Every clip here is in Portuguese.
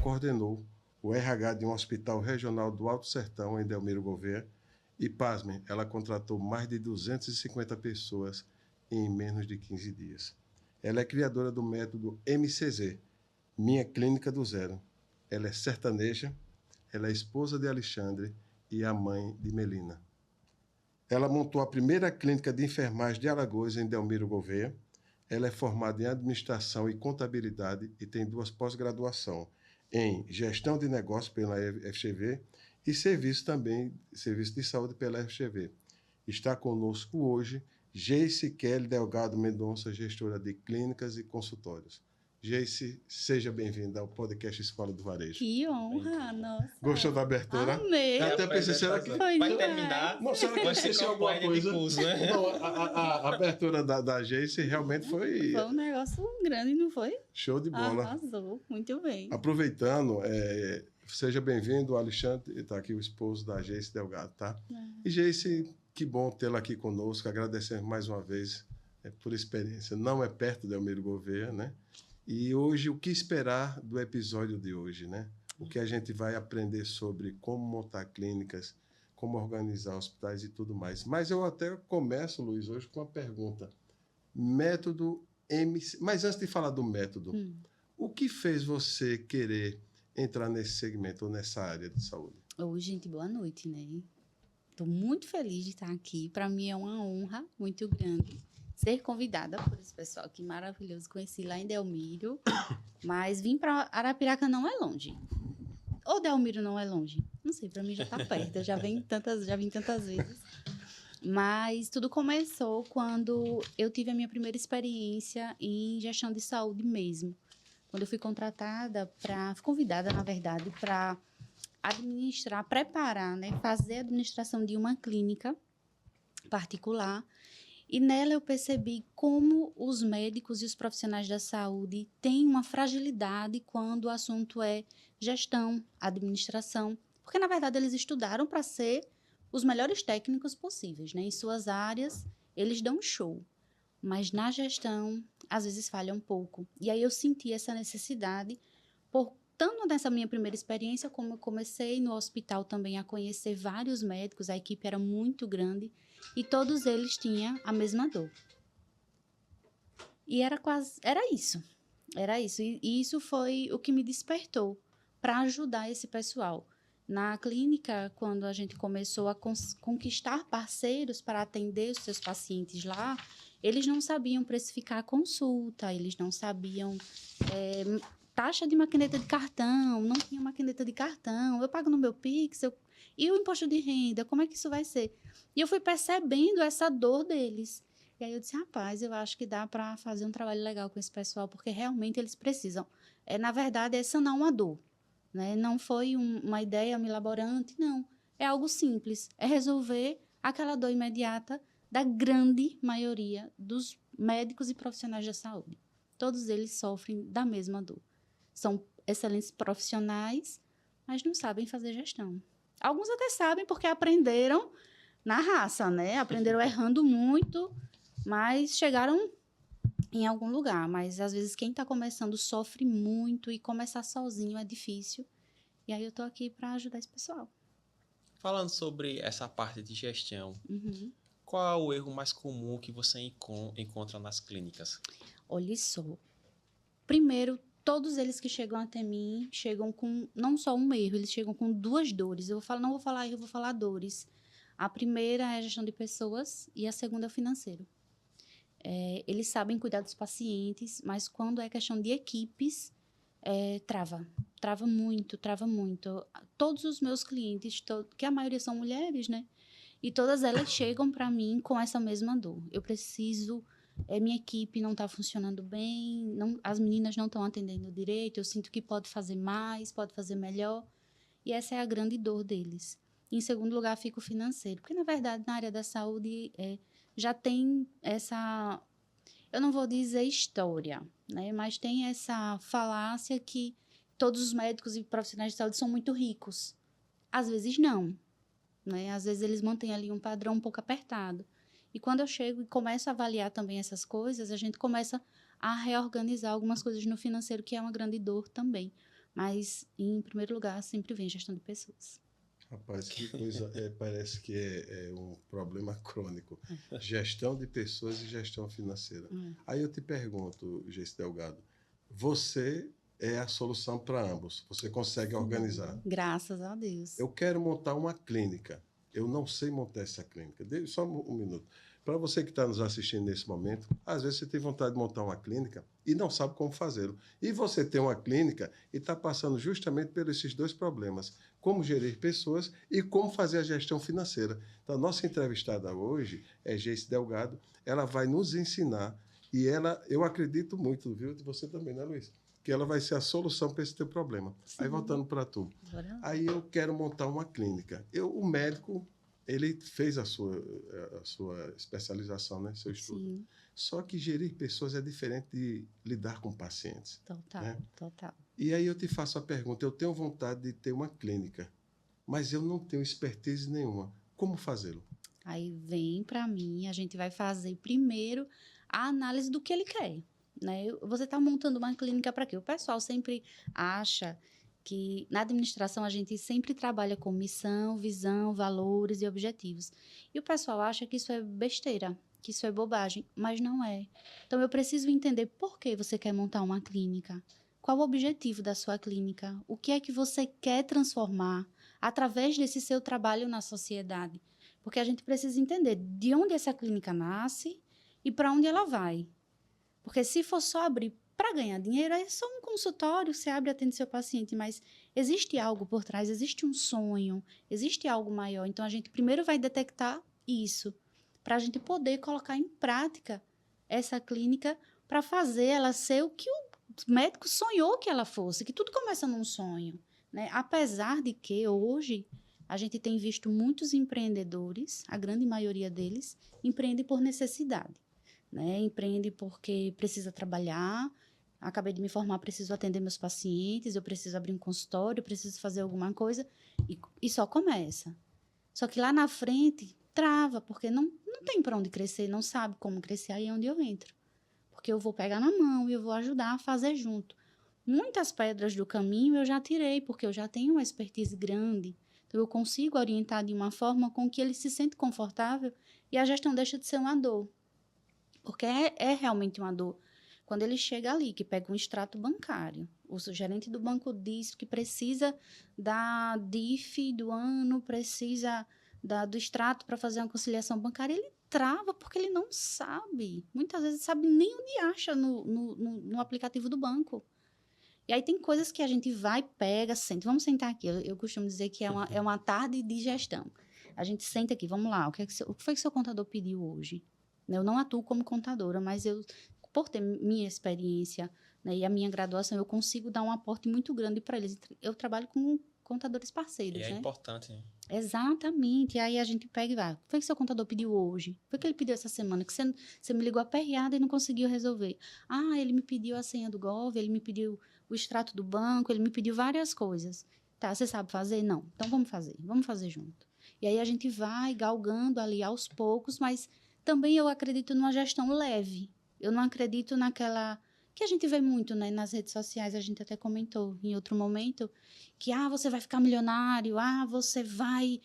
coordenou o RH de um hospital regional do Alto Sertão, em Delmiro Gouveia, e, pasmem, ela contratou mais de 250 pessoas em menos de 15 dias. Ela é criadora do método MCZ, Minha Clínica do Zero. Ela é sertaneja, ela é esposa de Alexandre e a mãe de Melina. Ela montou a primeira clínica de enfermagem de Alagoas, em Delmiro Gouveia. Ela é formada em administração e contabilidade e tem 2 pós-graduações em gestão de negócios pela FGV e serviço de saúde pela FGV. Está conosco hoje Geice Kelly Delgado Mendonça, gestora de clínicas e consultórios. Geice, seja bem-vinda ao podcast Escola do Varejo. Que honra, nossa. Gostou da abertura? Amei. Eu até pensei, será que vai terminar? Não, será que vai ser esqueceu alguma campanha coisa? de curso, né? Não, a abertura da Geice realmente foi Foi um negócio grande, não foi? show de bola. Arrasou, muito bem. Aproveitando, seja bem-vindo, o Alexandre, está aqui o esposo da Geice Delgado, tá? E Geice, que bom tê-la aqui conosco, agradecemos mais uma vez por experiência. Não é perto de Delmiro Gouveia, né? E hoje, o que esperar do episódio de hoje, né? O que a gente vai aprender sobre como montar clínicas, como organizar hospitais e tudo mais. Mas eu até começo, Luiz, hoje com uma pergunta. Método MC... Mas antes de falar do método, o que fez você querer entrar nesse segmento ou nessa área de saúde? Oi, gente, boa noite, né? Estou muito feliz de estar aqui. Para mim é uma honra muito grande ser convidada por esse pessoal aqui maravilhoso. Conheci lá em Delmiro, mas vim para Arapiraca não é longe. Ou Delmiro não é longe? Não sei, para mim já está perto. Eu já vim tantas vezes. Mas tudo começou quando eu tive a minha primeira experiência em gestão de saúde mesmo. Quando eu fui convidada, na verdade, para administrar, preparar, né, fazer a administração de uma clínica particular. E nela eu percebi como os médicos e os profissionais da saúde têm uma fragilidade quando o assunto é gestão, administração. Porque, na verdade, eles estudaram para ser os melhores técnicos possíveis, né? Em suas áreas, eles dão show. Mas na gestão, às vezes falha um pouco. E aí eu senti essa necessidade, tanto nessa minha primeira experiência, como eu comecei no hospital também a conhecer vários médicos, a equipe era muito grande, e todos eles tinham a mesma dor. E era isso. E isso foi o que me despertou para ajudar esse pessoal. Na clínica, quando a gente começou a conquistar parceiros para atender os seus pacientes lá, eles não sabiam precificar a consulta, eles não sabiam taxa de maquineta de cartão, não tinha maquineta de cartão, eu pago no meu Pix, e o imposto de renda, como é que isso vai ser? E eu fui percebendo essa dor deles. E aí eu disse, rapaz, eu acho que dá para fazer um trabalho legal com esse pessoal, porque realmente eles precisam. Na verdade, é sanar uma dor. Né? Não foi uma ideia milaborante, não. É algo simples. É resolver aquela dor imediata da grande maioria dos médicos e profissionais da saúde. Todos eles sofrem da mesma dor. São excelentes profissionais, mas não sabem fazer gestão. Alguns até sabem porque aprenderam na raça, né? Aprenderam errando muito, mas chegaram em algum lugar. Mas, às vezes, quem está começando sofre muito e começar sozinho é difícil. E aí eu estou aqui para ajudar esse pessoal. Falando sobre essa parte de gestão, qual é o erro mais comum que você encontra nas clínicas? Olha só. Primeiro, todos eles que chegam até mim chegam com não só um erro, eles chegam com 2 dores. Não vou falar erro, eu vou falar dores. A primeira é a gestão de pessoas e a segunda é o financeiro. Eles sabem cuidar dos pacientes, mas quando é questão de equipes, trava muito. Todos os meus clientes, que a maioria são mulheres, né? E todas elas chegam para mim com essa mesma dor. Eu preciso, minha equipe não está funcionando bem, as meninas não estão atendendo direito, eu sinto que pode fazer mais, pode fazer melhor. E essa é a grande dor deles. Em segundo lugar, fica o financeiro. Porque, na verdade, na área da saúde, já tem essa... Eu não vou dizer história, né? Mas tem essa falácia que todos os médicos e profissionais de saúde são muito ricos. Às vezes, não. Né? Às vezes, eles mantêm ali um padrão um pouco apertado. E quando eu chego e começo a avaliar também essas coisas, a gente começa a reorganizar algumas coisas no financeiro, que é uma grande dor também. Mas, em primeiro lugar, sempre vem gestão de pessoas. Rapaz, que coisa, parece que é um problema crônico. Gestão de pessoas e gestão financeira. Aí eu te pergunto, Geice Delgado, você é a solução para ambos. Você consegue organizar. Graças a Deus. Eu quero montar uma clínica. Eu não sei montar essa clínica. Só um minuto. Para você que está nos assistindo nesse momento, às vezes você tem vontade de montar uma clínica e não sabe como fazê-lo. E você tem uma clínica e está passando justamente por esses dois problemas. Como gerir pessoas e como fazer a gestão financeira. Então, a nossa entrevistada hoje é Geice Delgado. Ela vai nos ensinar e eu acredito muito, viu? De você também, né, Luiz? Que ela vai ser a solução para esse teu problema. Sim. Aí, voltando para tu. Aí eu quero montar uma clínica. O médico, ele fez a sua especialização, né? Seu estudo. Sim. Só que gerir pessoas é diferente de lidar com pacientes. Total, né? Total. E aí eu te faço a pergunta, eu tenho vontade de ter uma clínica, mas eu não tenho expertise nenhuma. Como fazê-lo? Aí vem para mim, a gente vai fazer primeiro a análise do que ele quer. Né? Você está montando uma clínica para quê? O pessoal sempre acha que na administração a gente sempre trabalha com missão, visão, valores e objetivos. E o pessoal acha que isso é besteira, que isso é bobagem, mas não é. Então eu preciso entender por que você quer montar uma clínica. Qual o objetivo da sua clínica? O que é que você quer transformar através desse seu trabalho na sociedade? Porque a gente precisa entender de onde essa clínica nasce e para onde ela vai. Porque se for só abrir para ganhar dinheiro, é só um consultório, você abre e atende seu paciente, mas existe algo por trás, existe um sonho, existe algo maior. Então, a gente primeiro vai detectar isso, para a gente poder colocar em prática essa clínica para fazer ela ser o que o médico sonhou que ela fosse, que tudo começa num sonho, né? Apesar de que hoje a gente tem visto muitos empreendedores, a grande maioria deles, empreende por necessidade. Né? Empreende porque precisa trabalhar, acabei de me formar, preciso atender meus pacientes, eu preciso abrir um consultório, eu preciso fazer alguma coisa, e só começa. Só que lá na frente, trava, porque não tem para onde crescer, não sabe como crescer, aí é onde eu entro. Porque eu vou pegar na mão e eu vou ajudar a fazer junto. Muitas pedras do caminho eu já tirei, porque eu já tenho uma expertise grande, então eu consigo orientar de uma forma com que ele se sente confortável e a gestão deixa de ser uma dor. Porque é realmente uma dor. Quando ele chega ali, que pega um extrato bancário, o gerente do banco diz que precisa da DIF do ano, precisa do extrato para fazer uma conciliação bancária, ele trava porque ele não sabe. Muitas vezes sabe nem onde acha no aplicativo do banco. E aí tem coisas que a gente vai, pega, senta. Vamos sentar aqui. Eu costumo dizer que é uma tarde de gestão. A gente senta aqui, vamos lá. O que foi que seu contador pediu hoje? Eu não atuo como contadora, mas por ter minha experiência, né, e a minha graduação, eu consigo dar um aporte muito grande para eles. Eu trabalho com contadores parceiros, né? É importante, né? Exatamente. E aí a gente pega e vai. O que foi que seu contador pediu hoje? O que foi que ele pediu essa semana? Que você me ligou aperreada e não conseguiu resolver. Ah, ele me pediu a senha do Gov, ele me pediu o extrato do banco, ele me pediu várias coisas. Tá, você sabe fazer? Não. Então vamos fazer junto. E aí a gente vai galgando ali aos poucos, mas também eu acredito numa gestão leve. Eu não acredito naquela que a gente vê muito, né, nas redes sociais, a gente até comentou em outro momento, que você vai ficar milionário, você vai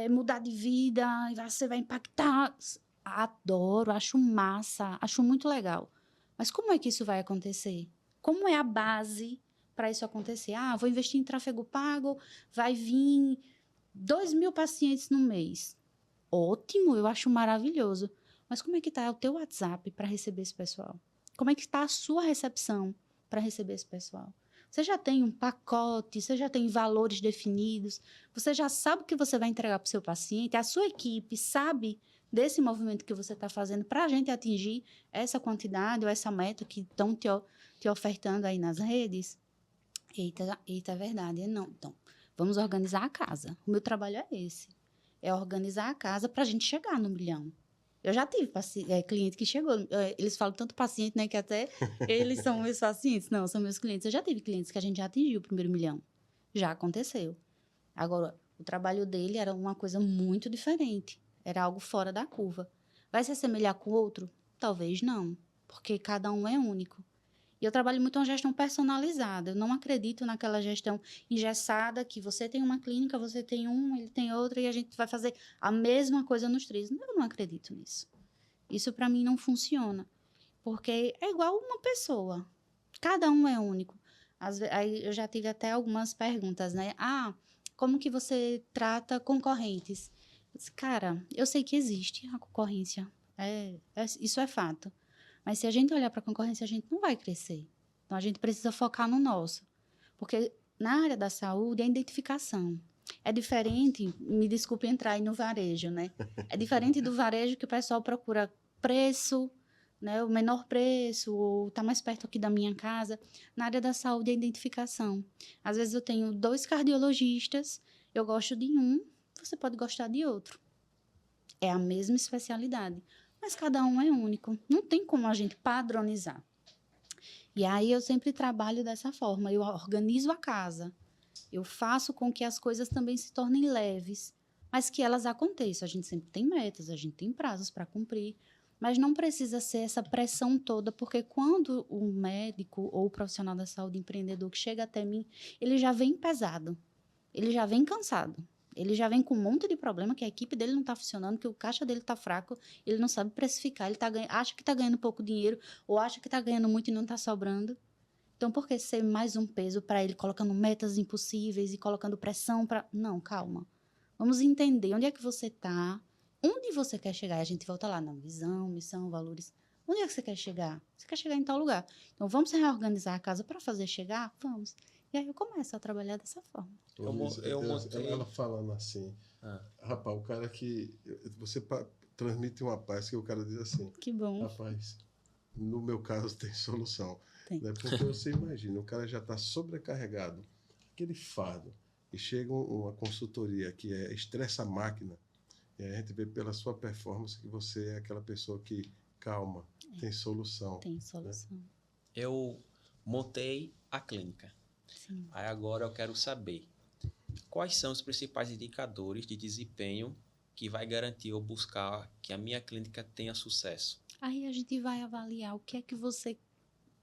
mudar de vida, você vai impactar. Adoro, acho massa, acho muito legal. Mas como é que isso vai acontecer? Como é a base para isso acontecer? Vou investir em tráfego pago, vai vir 2.000 pacientes no mês. Ótimo, eu acho maravilhoso. Mas como é que está o teu WhatsApp para receber esse pessoal? Como é que está a sua recepção para receber esse pessoal? Você já tem um pacote, você já tem valores definidos, você já sabe o que você vai entregar para o seu paciente, a sua equipe sabe desse movimento que você está fazendo para a gente atingir essa quantidade ou essa meta que estão te ofertando aí nas redes? Eita, é verdade. Não. Então, vamos organizar a casa. O meu trabalho é esse. É organizar a casa para a gente chegar no 1 milhão. Eu já tive cliente que chegou. Eles falam tanto paciente, né? Que até eles são meus pacientes. Não, são meus clientes. Eu já tive clientes que a gente já atingiu o 1º milhão. Já aconteceu. Agora, o trabalho dele era uma coisa muito diferente. Era algo fora da curva. Vai se assemelhar com o outro? Talvez não. Porque cada um é único. E eu trabalho muito uma gestão personalizada. Eu não acredito naquela gestão engessada que você tem uma clínica, você tem ele tem outra e a gente vai fazer a mesma coisa nos três. Eu não acredito nisso. Isso para mim não funciona. Porque é igual uma pessoa. Cada um é único. Aí eu já tive até algumas perguntas, né? Como que você trata concorrentes? Eu disse, cara, eu sei que existe a concorrência. Isso é fato. Mas se a gente olhar para a concorrência, a gente não vai crescer. Então, a gente precisa focar no nosso. Porque na área da saúde, é a identificação. É diferente, me desculpe entrar aí no varejo, né? É diferente do varejo que o pessoal procura preço, né? O menor preço, ou está mais perto aqui da minha casa. Na área da saúde, é a identificação. Às vezes, eu tenho 2 cardiologistas, eu gosto de um, você pode gostar de outro. É a mesma especialidade, mas cada um é único. Não tem como a gente padronizar. E aí eu sempre trabalho dessa forma. Eu organizo a casa. Eu faço com que as coisas também se tornem leves, mas que elas aconteçam. A gente sempre tem metas, a gente tem prazos para cumprir, mas não precisa ser essa pressão toda, porque quando o médico ou o profissional da saúde empreendedor que chega até mim, ele já vem pesado, ele já vem cansado. Ele já vem com um monte de problema, que a equipe dele não está funcionando, que o caixa dele está fraco, ele não sabe precificar, ele acha que está ganhando pouco dinheiro, ou acha que está ganhando muito e não está sobrando. Então, por que ser mais um peso para ele, colocando metas impossíveis e colocando pressão para... Não, calma. Vamos entender onde é que você está, onde você quer chegar. E a gente volta lá na visão, missão, valores. Onde é que você quer chegar? Você quer chegar em tal lugar. Então, vamos reorganizar a casa para fazer chegar? Vamos. E aí eu começo a trabalhar dessa forma. Ela falando assim, rapaz, o cara que... Você transmite uma paz que o cara diz assim... Que bom. Rapaz, no meu caso tem solução. Né? Porque você imagina, o cara já está sobrecarregado, aquele fardo, e chega uma consultoria que estressa a máquina, e a gente vê pela sua performance que você é aquela pessoa que, calma, tem solução. Tem solução. Né? Eu montei a clínica. Sim. Aí agora eu quero saber quais são os principais indicadores de desempenho que vai garantir ou buscar que a minha clínica tenha sucesso. Aí a gente vai avaliar o que é que você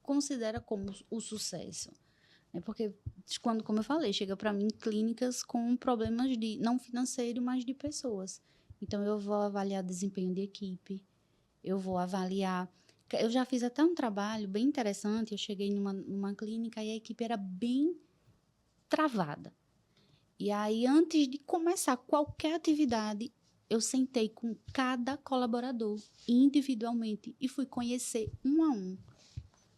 considera como o sucesso. Porque, como eu falei, chega para mim clínicas com problemas de não financeiro, mas de pessoas. Então, eu vou avaliar desempenho de equipe, eu vou avaliar... Eu já fiz até um trabalho bem interessante, eu cheguei numa clínica e a equipe era bem travada. E aí, antes de começar qualquer atividade, eu sentei com cada colaborador individualmente e fui conhecer um a um.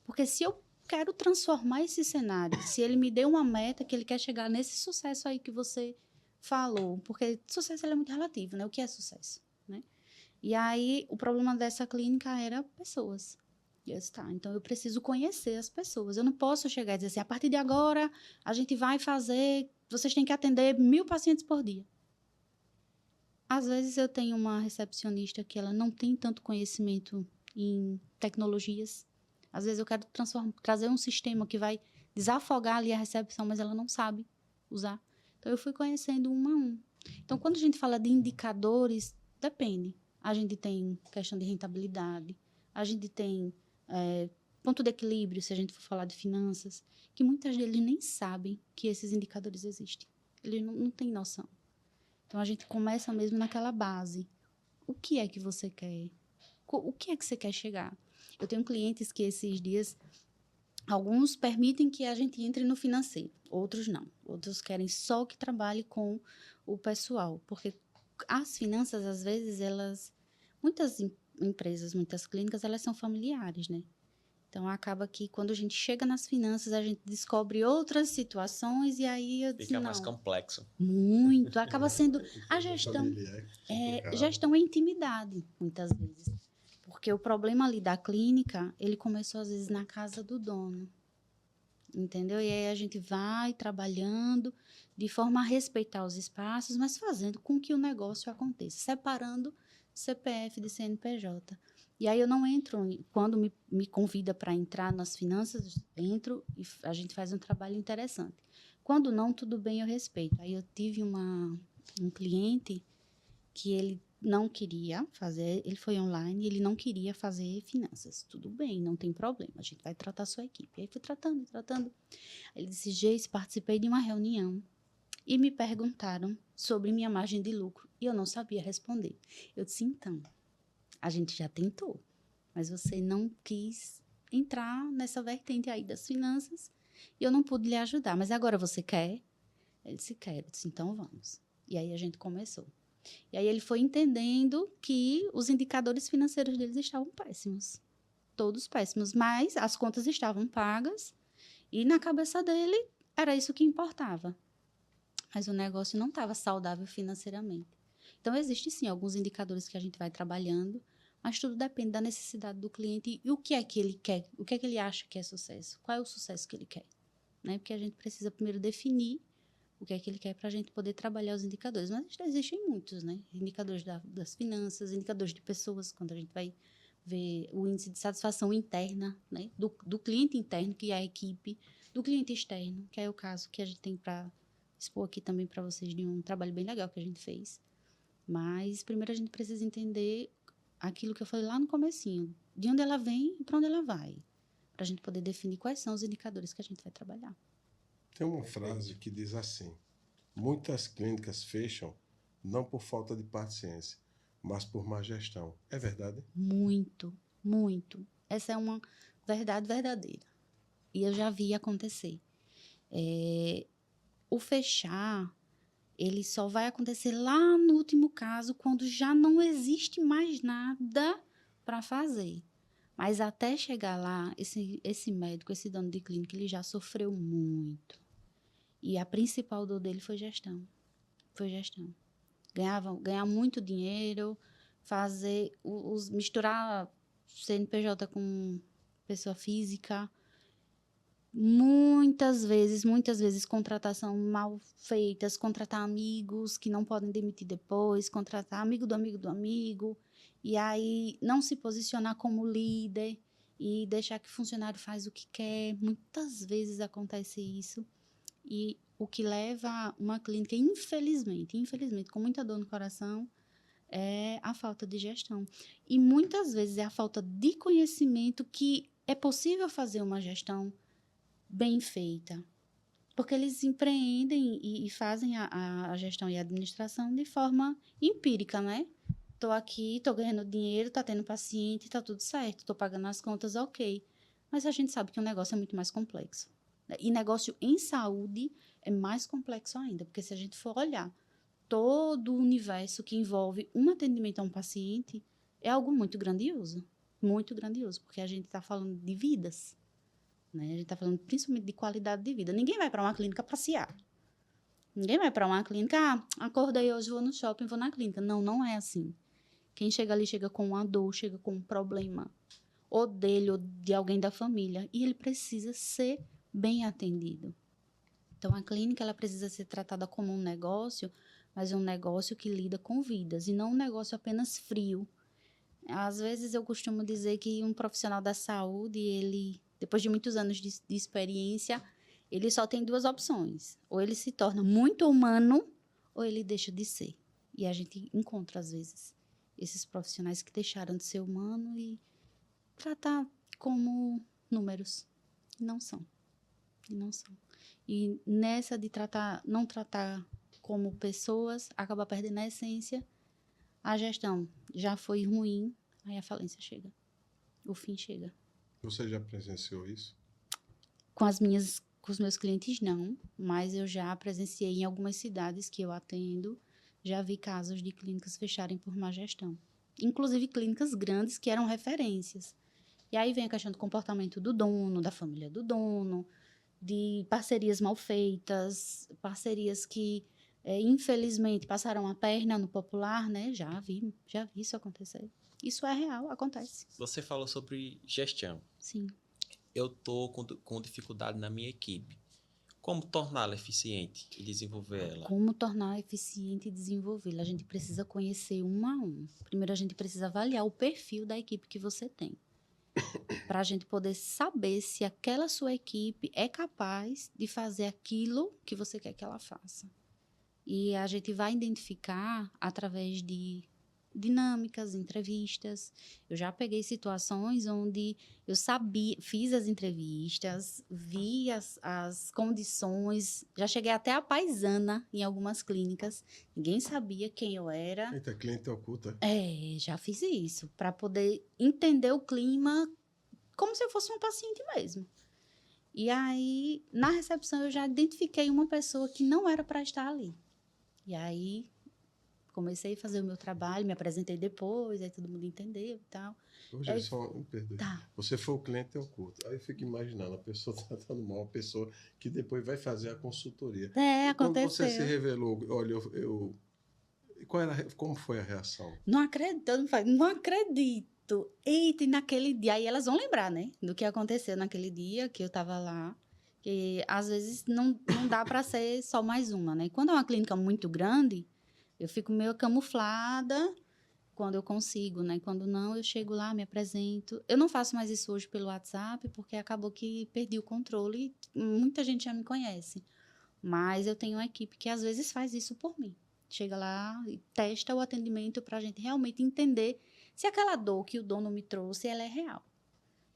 Porque se eu quero transformar esse cenário, se ele me deu uma meta que ele quer chegar nesse sucesso aí que você falou, porque sucesso é muito relativo, né? O que é sucesso, né? E aí, o problema dessa clínica era pessoas. E eu disse, tá, então eu preciso conhecer as pessoas. Eu não posso chegar e dizer assim, a partir de agora, a gente vai fazer... Vocês têm que atender 1000 pacientes por dia. Às vezes, eu tenho uma recepcionista que ela não tem tanto conhecimento em tecnologias. Às vezes, eu quero trazer um sistema que vai desafogar ali a recepção, mas ela não sabe usar. Então, eu fui conhecendo um a um. Então, quando a gente fala de indicadores, depende. A gente tem questão de rentabilidade, a gente tem ponto de equilíbrio, se a gente for falar de finanças, que muitas deles nem sabem que esses indicadores existem. Eles não têm noção. Então, a gente começa mesmo naquela base. O que é que você quer? O que é que você quer chegar? Eu tenho clientes que esses dias, alguns permitem que a gente entre no financeiro, outros não. Outros querem só que trabalhe com o pessoal, porque as finanças, às vezes, muitas empresas, muitas clínicas, elas são familiares, né? Então, acaba que quando a gente chega nas finanças, a gente descobre outras situações e aí eu disse, fica mais complexo. Muito. Acaba sendo a gestão. Gestão é intimidade, muitas vezes. Porque o problema ali da clínica, ele começou, às vezes, na casa do dono. Entendeu? E aí a gente vai trabalhando de forma a respeitar os espaços, mas fazendo com que o negócio aconteça, separando CPF de CNPJ. E aí eu não entro, quando me convida para entrar nas finanças, entro e a gente faz um trabalho interessante. Quando não, tudo bem, eu respeito. Aí eu tive um cliente que ele não queria fazer, ele foi online, ele não queria fazer finanças. Tudo bem, não tem problema, a gente vai tratar a sua equipe. Aí fui tratando. Ele disse, Geice, participei de uma reunião e me perguntaram sobre minha margem de lucro e eu não sabia responder. Eu disse, então, a gente já tentou, mas você não quis entrar nessa vertente aí das finanças e eu não pude lhe ajudar. Mas agora você quer? Ele disse, quero. Eu disse, então vamos. E aí a gente começou. E aí ele foi entendendo que os indicadores financeiros deles estavam péssimos. Todos péssimos, mas as contas estavam pagas e na cabeça dele era isso que importava. Mas o negócio não estava saudável financeiramente. Então, existem sim alguns indicadores que a gente vai trabalhando, mas tudo depende da necessidade do cliente e o que é que ele quer, o que é que ele acha que é sucesso, qual é o sucesso que ele quer. Né? Porque a gente precisa primeiro definir o que é que ele quer para a gente poder trabalhar os indicadores. Mas existem muitos, né? Indicadores das finanças, indicadores de pessoas, quando a gente vai ver o índice de satisfação interna, né? Do cliente interno, que é a equipe, do cliente externo, que é o caso que a gente tem para expor aqui também para vocês de um trabalho bem legal que a gente fez. Mas primeiro a gente precisa entender aquilo que eu falei lá no comecinho, de onde ela vem e para onde ela vai, para a gente poder definir quais são os indicadores que a gente vai trabalhar. Tem uma frase que diz assim: muitas clínicas fecham não por falta de paciência, mas por má gestão. É verdade? Muito, muito. Essa é uma verdade verdadeira. E eu já vi acontecer. O fechar, ele só vai acontecer lá no último caso, quando já não existe mais nada para fazer. Mas até chegar lá, esse médico, esse dono de clínica, ele já sofreu muito. E a principal dor dele foi gestão. Foi gestão. Ganhar muito dinheiro, misturar CNPJ com pessoa física. Muitas vezes, contratação mal feitas, contratar amigos que não podem demitir depois, contratar amigo do amigo do amigo, e aí não se posicionar como líder e deixar que o funcionário faz o que quer. Muitas vezes acontece isso. E o que leva uma clínica, infelizmente, com muita dor no coração, é a falta de gestão. E muitas vezes é a falta de conhecimento que é possível fazer uma gestão bem feita. Porque eles empreendem e fazem a gestão e a administração de forma empírica, né? Estou aqui, estou ganhando dinheiro, está tendo paciente, está tudo certo, estou pagando as contas, ok. Mas a gente sabe que o negócio é muito mais complexo. E negócio em saúde é mais complexo ainda, porque se a gente for olhar todo o universo que envolve um atendimento a um paciente, é algo muito grandioso, porque a gente está falando de vidas, né? A gente está falando principalmente de qualidade de vida. Ninguém vai para uma clínica passear. Ninguém vai para uma clínica, acordei hoje, vou no shopping, vou na clínica. Não, não é assim. Quem chega ali chega com uma dor, chega com um problema, ou dele, ou de alguém da família, e ele precisa ser bem atendido. Então, a clínica ela precisa ser tratada como um negócio, mas um negócio que lida com vidas, e não um negócio apenas frio. Às vezes, eu costumo dizer que um profissional da saúde, ele, depois de muitos anos de experiência, ele só tem duas opções. Ou ele se torna muito humano, ou ele deixa de ser. E a gente encontra, às vezes, esses profissionais que deixaram de ser humano e tratar como números. E não são. E nessa de não tratar como pessoas, acaba perdendo a essência. A gestão já foi ruim, aí a falência chega. O fim chega. Você já presenciou isso? Com os meus clientes, não. Mas eu já presenciei em algumas cidades que eu atendo, já vi casos de clínicas fecharem por má gestão. Inclusive clínicas grandes que eram referências. E aí vem a questão do comportamento do dono, da família do dono, de parcerias mal feitas, parcerias que, infelizmente, passaram a perna no popular, né? Já vi isso acontecer. Isso é real, acontece. Você falou sobre gestão. Sim. Eu estou com dificuldade na minha equipe. Como torná-la eficiente e desenvolver ela? Como tornar eficiente e desenvolvê-la? A gente precisa conhecer um a um. Primeiro, a gente precisa avaliar o perfil da equipe que você tem, para a gente poder saber se aquela sua equipe é capaz de fazer aquilo que você quer que ela faça. E a gente vai identificar através dinâmicas, entrevistas. Eu já peguei situações onde eu sabia, fiz as entrevistas, vi as condições, já cheguei até a paisana em algumas clínicas, ninguém sabia quem eu era. Eita, cliente oculta. Já fiz isso, para poder entender o clima como se eu fosse uma paciente mesmo. E aí, na recepção, eu já identifiquei uma pessoa que não era para estar ali. E aí, comecei a fazer o meu trabalho, me apresentei depois, aí todo mundo entendeu e tal. Hoje Aí, é só me perdoe. tá. Você foi o cliente oculto. Aí eu fico imaginando a pessoa tratando mal, a pessoa que depois vai fazer a consultoria. E quando você se Aconteceu. revelou, olha, como foi a reação? Não acredito, não acredito. Eita, e naquele dia, aí elas vão lembrar, né? Do que aconteceu naquele dia que eu tava lá. Que às vezes não dá para ser só mais uma, né? Quando é uma clínica muito grande, eu fico meio camuflada quando eu consigo, né? Quando não, eu chego lá, me apresento. Eu não faço mais isso hoje pelo WhatsApp, porque acabou que perdi o controle e muita gente já me conhece. Mas eu tenho uma equipe que às vezes faz isso por mim. Chega lá e testa o atendimento para a gente realmente entender se aquela dor que o dono me trouxe, ela é real,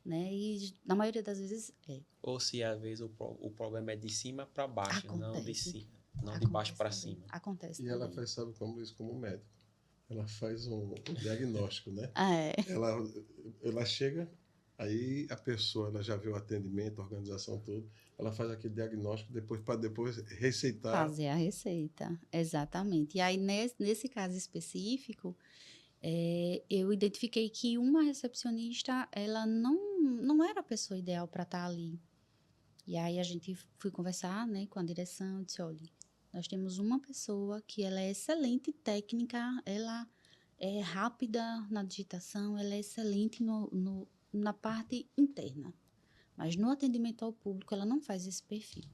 né? E na maioria das vezes é. Ou se às vezes o problema é de cima para baixo, não de Acontece. cima, não de baixo para Também. cima. Acontece E ela também. faz, sabe como isso, como médico. Ela faz um diagnóstico, né? É. Ela chega, aí a pessoa ela já vê o atendimento, a organização toda, ela faz aquele diagnóstico para depois receitar. Fazer a receita, exatamente. E aí, nesse caso específico, eu identifiquei que uma recepcionista, ela não era a pessoa ideal para estar ali. E aí, a gente foi conversar, né, com a direção, disse, olha, nós temos uma pessoa que ela é excelente técnica, ela é rápida na digitação, ela é excelente na parte interna. Mas no atendimento ao público, ela não faz esse perfil.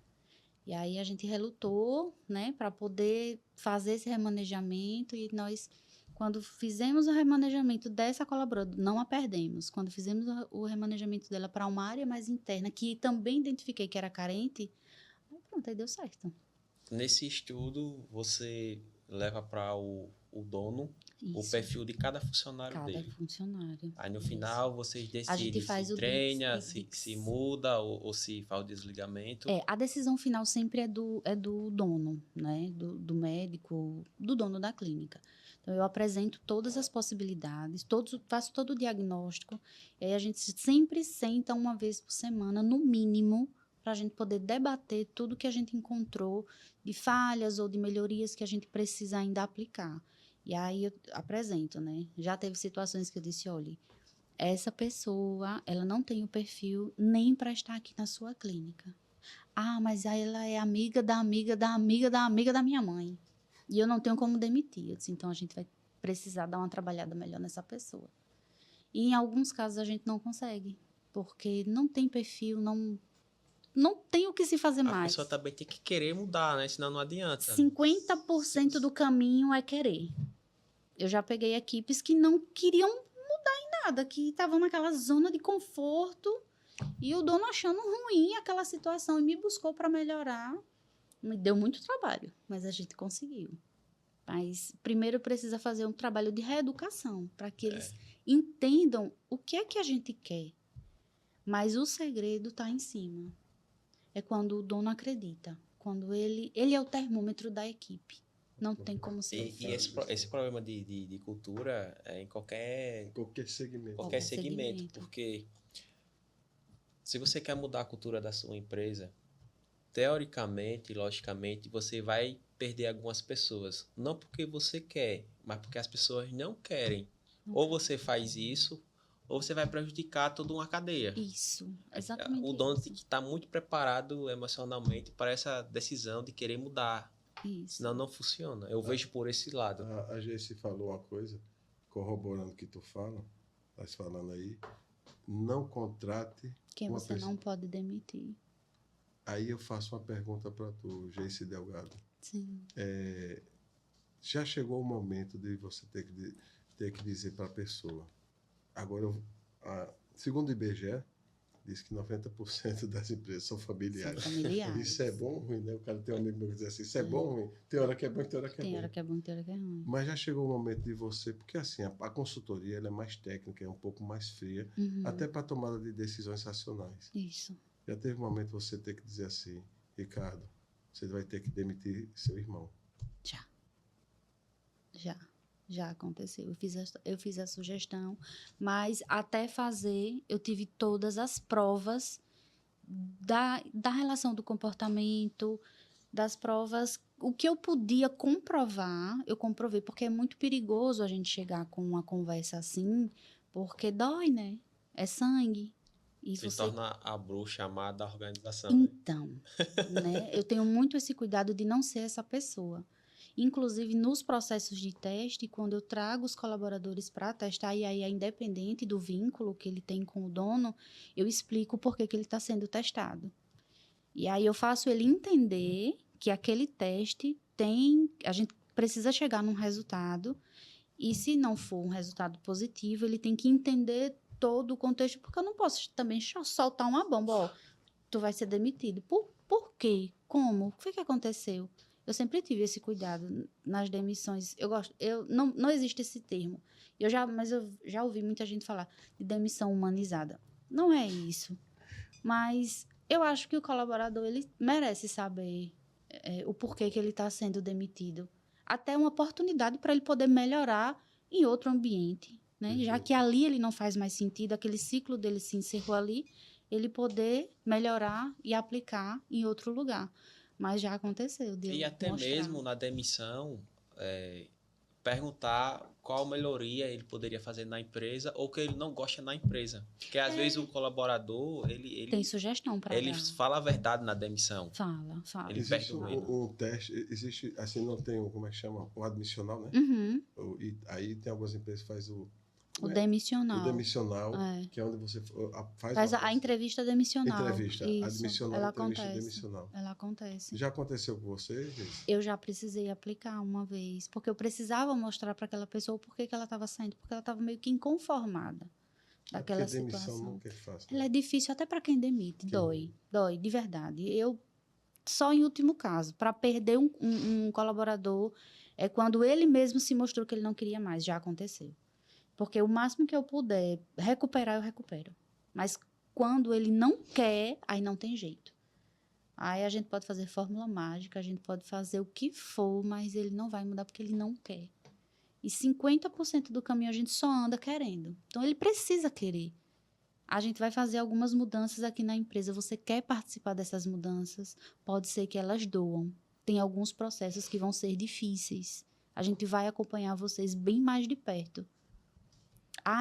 E aí a gente relutou, né, para poder fazer esse remanejamento e nós, quando fizemos o remanejamento dessa colaboradora, não a perdemos. Quando fizemos o remanejamento dela para uma área mais interna, que também identifiquei que era carente, aí pronto, aí deu certo. Nesse estudo, você leva para o dono o Isso. perfil de cada funcionário Cada dele. funcionário. Aí no Isso. final vocês A gente decidem faz se o treina, Dix. se muda ou se faz o desligamento. A decisão final sempre é do dono, né? Do médico, do dono da clínica. Então, eu apresento todas as possibilidades, faço todo o diagnóstico, e aí a gente sempre senta uma vez por semana, no mínimo, para a gente poder debater tudo que a gente encontrou de falhas ou de melhorias que a gente precisa ainda aplicar. E aí eu apresento, né? Já teve situações que eu disse, olha, essa pessoa, ela não tem o perfil nem para estar aqui na sua clínica. Ah, mas aí ela é amiga da amiga da amiga da amiga da minha mãe. E eu não tenho como demitir. Eu disse, então a gente vai precisar dar uma trabalhada melhor nessa pessoa. E em alguns casos a gente não consegue, porque não tem perfil, não tem o que se fazer A mais. pessoa também tem que querer mudar, né? Senão não adianta. 50% do caminho é querer. Eu já peguei equipes que não queriam mudar em nada, que estavam naquela zona de conforto e o dono achando ruim aquela situação e me buscou para melhorar. Me deu muito trabalho, mas a gente conseguiu. Mas primeiro precisa fazer um trabalho de reeducação para que eles entendam o que é que a gente quer. Mas o segredo está em cima. É quando o dono acredita. Quando ele é o termômetro da equipe. Não tem como ser. E esse problema de cultura é em qualquer segmento. Porque se você quer mudar a cultura da sua empresa, teoricamente, logicamente, você vai perder algumas pessoas. Não porque você quer, mas porque as pessoas não querem. Ou você faz isso, ou você vai prejudicar toda uma cadeia. Isso, exatamente. O dono tem que estar muito preparado emocionalmente para essa decisão de querer mudar. Isso. Senão não funciona. Eu vejo por esse lado. A Geice falou uma coisa, corroborando o que tu fala, estás falando aí, não contrate quem uma você pessoa. não pode demitir. Aí eu faço uma pergunta para tu, Geice Delgado. Sim. Já chegou o momento de você ter que dizer para a pessoa. Agora, segundo o IBGE, diz que 90% das empresas são familiares. São familiares. Isso é bom ou ruim, né? O cara tem um amigo meu que diz assim, isso é bom ou ruim? Tem hora que é bom e tem hora que é ruim. Tem hora que é bom e tem hora que é ruim. Mas já chegou o momento de você, porque assim, a consultoria ela é mais técnica, é um pouco mais fria, até para tomada de decisões racionais. Isso. Já teve um momento de você ter que dizer assim, Ricardo, você vai ter que demitir seu irmão. Já aconteceu. Eu fiz a sugestão, mas até fazer, eu tive todas as provas da relação do comportamento, das provas, o que eu podia comprovar, eu comprovei, porque é muito perigoso a gente chegar com uma conversa assim, porque dói, né? É sangue. E se torna a bruxa amada da organização. Então, né? Eu tenho muito esse cuidado de não ser essa pessoa. Inclusive, nos processos de teste, quando eu trago os colaboradores para testar, e aí é independente do vínculo que ele tem com o dono, eu explico por que ele está sendo testado. E aí eu faço ele entender que aquele teste a gente precisa chegar num resultado, e se não for um resultado positivo, ele tem que entender todo o contexto, porque eu não posso também soltar uma bomba, ó, tu vai ser demitido. Por quê? Como? O que foi que aconteceu? Eu sempre tive esse cuidado nas demissões. Não existe esse termo. Mas eu já ouvi muita gente falar de demissão humanizada. Não é isso. Mas eu acho que o colaborador ele merece saber o porquê que ele está sendo demitido. Até uma oportunidade para ele poder melhorar em outro ambiente. Né? Já que ali ele não faz mais sentido, aquele ciclo dele se encerrou ali, ele poder melhorar e aplicar em outro lugar. Mas já aconteceu. E até mesmo na demissão, perguntar qual melhoria ele poderia fazer na empresa ou que ele não gosta na empresa. Porque às vezes o colaborador, ele tem sugestão para ele fala a verdade na demissão. Fala. Ele existe um teste, existe, assim, não tem como é que chama? O admissional, né? E aí tem algumas empresas que fazem o demissional. O demissional, que é onde você faz a entrevista demissional. Entrevista. Isso, admissional, ela entrevista acontece. Demissional. Ela acontece. Já aconteceu com você, gente? Eu já precisei aplicar uma vez, porque eu precisava mostrar para aquela pessoa por que ela estava saindo, porque ela estava meio que inconformada daquela situação. Demissão nunca é fácil. Ela é difícil até para quem demite. Dói, de verdade. Eu, só em último caso, para perder um colaborador, é quando ele mesmo se mostrou que ele não queria mais. Já aconteceu. Porque o máximo que eu puder recuperar, eu recupero. Mas quando ele não quer, aí não tem jeito. Aí a gente pode fazer fórmula mágica, a gente pode fazer o que for, mas ele não vai mudar porque ele não quer. E 50% do caminho a gente só anda querendo. Então, ele precisa querer. A gente vai fazer algumas mudanças aqui na empresa. Você quer participar dessas mudanças? Pode ser que elas doam. Tem alguns processos que vão ser difíceis. A gente vai acompanhar vocês bem mais de perto.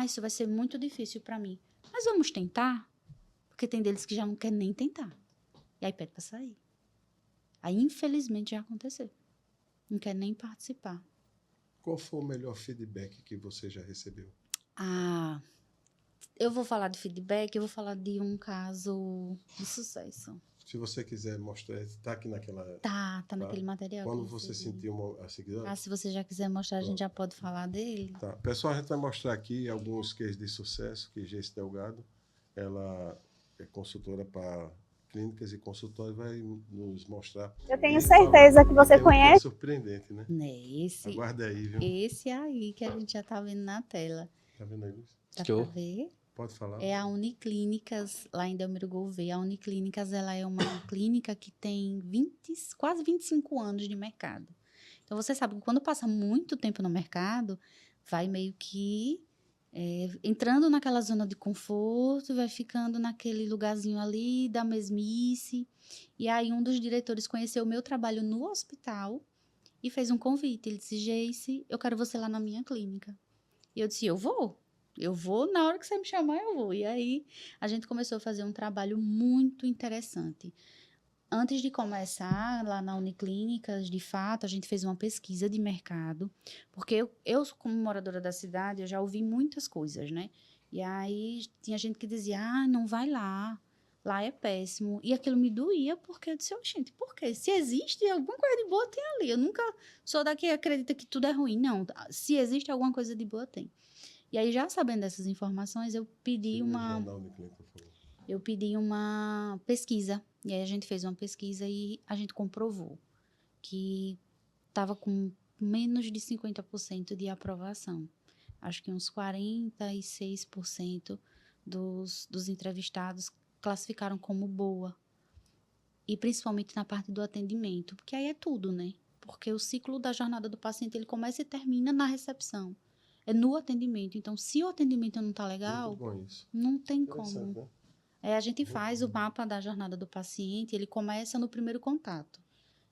Isso vai ser muito difícil para mim. Mas vamos tentar? Porque tem deles que já não querem nem tentar. E aí pede para sair. Aí, infelizmente, já aconteceu. Não quer nem participar. Qual foi o melhor feedback que você já recebeu? Eu vou falar de feedback, eu vou falar de um caso de sucesso. Se você quiser mostrar, está aqui naquela... Tá naquele material. Quando você sentiu a seguidora? Se você já quiser mostrar, a gente já pode falar dele. Tá. Pessoal, a gente vai mostrar aqui alguns cases de sucesso, que Geice Delgado, ela é consultora para clínicas e consultórios, vai nos mostrar. Eu tenho certeza que você conhece. É surpreendente, né? Aguarda aí, viu? Esse aí que a gente já tá vendo na tela. Tá vendo aí, Luiz? Dá pra ver? Pode falar. É a Uniclínicas, lá em Delmiro Gouveia. A Uniclínicas, ela é uma clínica que tem quase 25 anos de mercado. Então, você sabe que quando passa muito tempo no mercado, vai meio que entrando naquela zona de conforto, vai ficando naquele lugarzinho ali da mesmice. E aí, um dos diretores conheceu o meu trabalho no hospital e fez um convite. Ele disse, Geice, eu quero você lá na minha clínica. E eu disse, eu vou, na hora que você me chamar, eu vou. E aí, a gente começou a fazer um trabalho muito interessante. Antes de começar lá na Uniclínicas, de fato, a gente fez uma pesquisa de mercado, porque eu como moradora da cidade, eu já ouvi muitas coisas, né? E aí, tinha gente que dizia, não vai lá é péssimo. E aquilo me doía, porque eu disse, gente, por quê? Se existe alguma coisa de boa, tem ali. Eu nunca sou da que acredita que tudo é ruim, não. Se existe alguma coisa de boa, tem. E aí, já sabendo dessas informações, eu pedi uma... eu pedi uma pesquisa. E aí a gente fez uma pesquisa e a gente comprovou que estava com menos de 50% de aprovação. Acho que uns 46% dos entrevistados classificaram como boa. E principalmente na parte do atendimento, porque aí é tudo, né? Porque o ciclo da jornada do paciente, ele começa e termina na recepção. É no atendimento. Então, se o atendimento não está legal, não tem como. Né? A gente faz o mapa da jornada do paciente, ele começa no primeiro contato.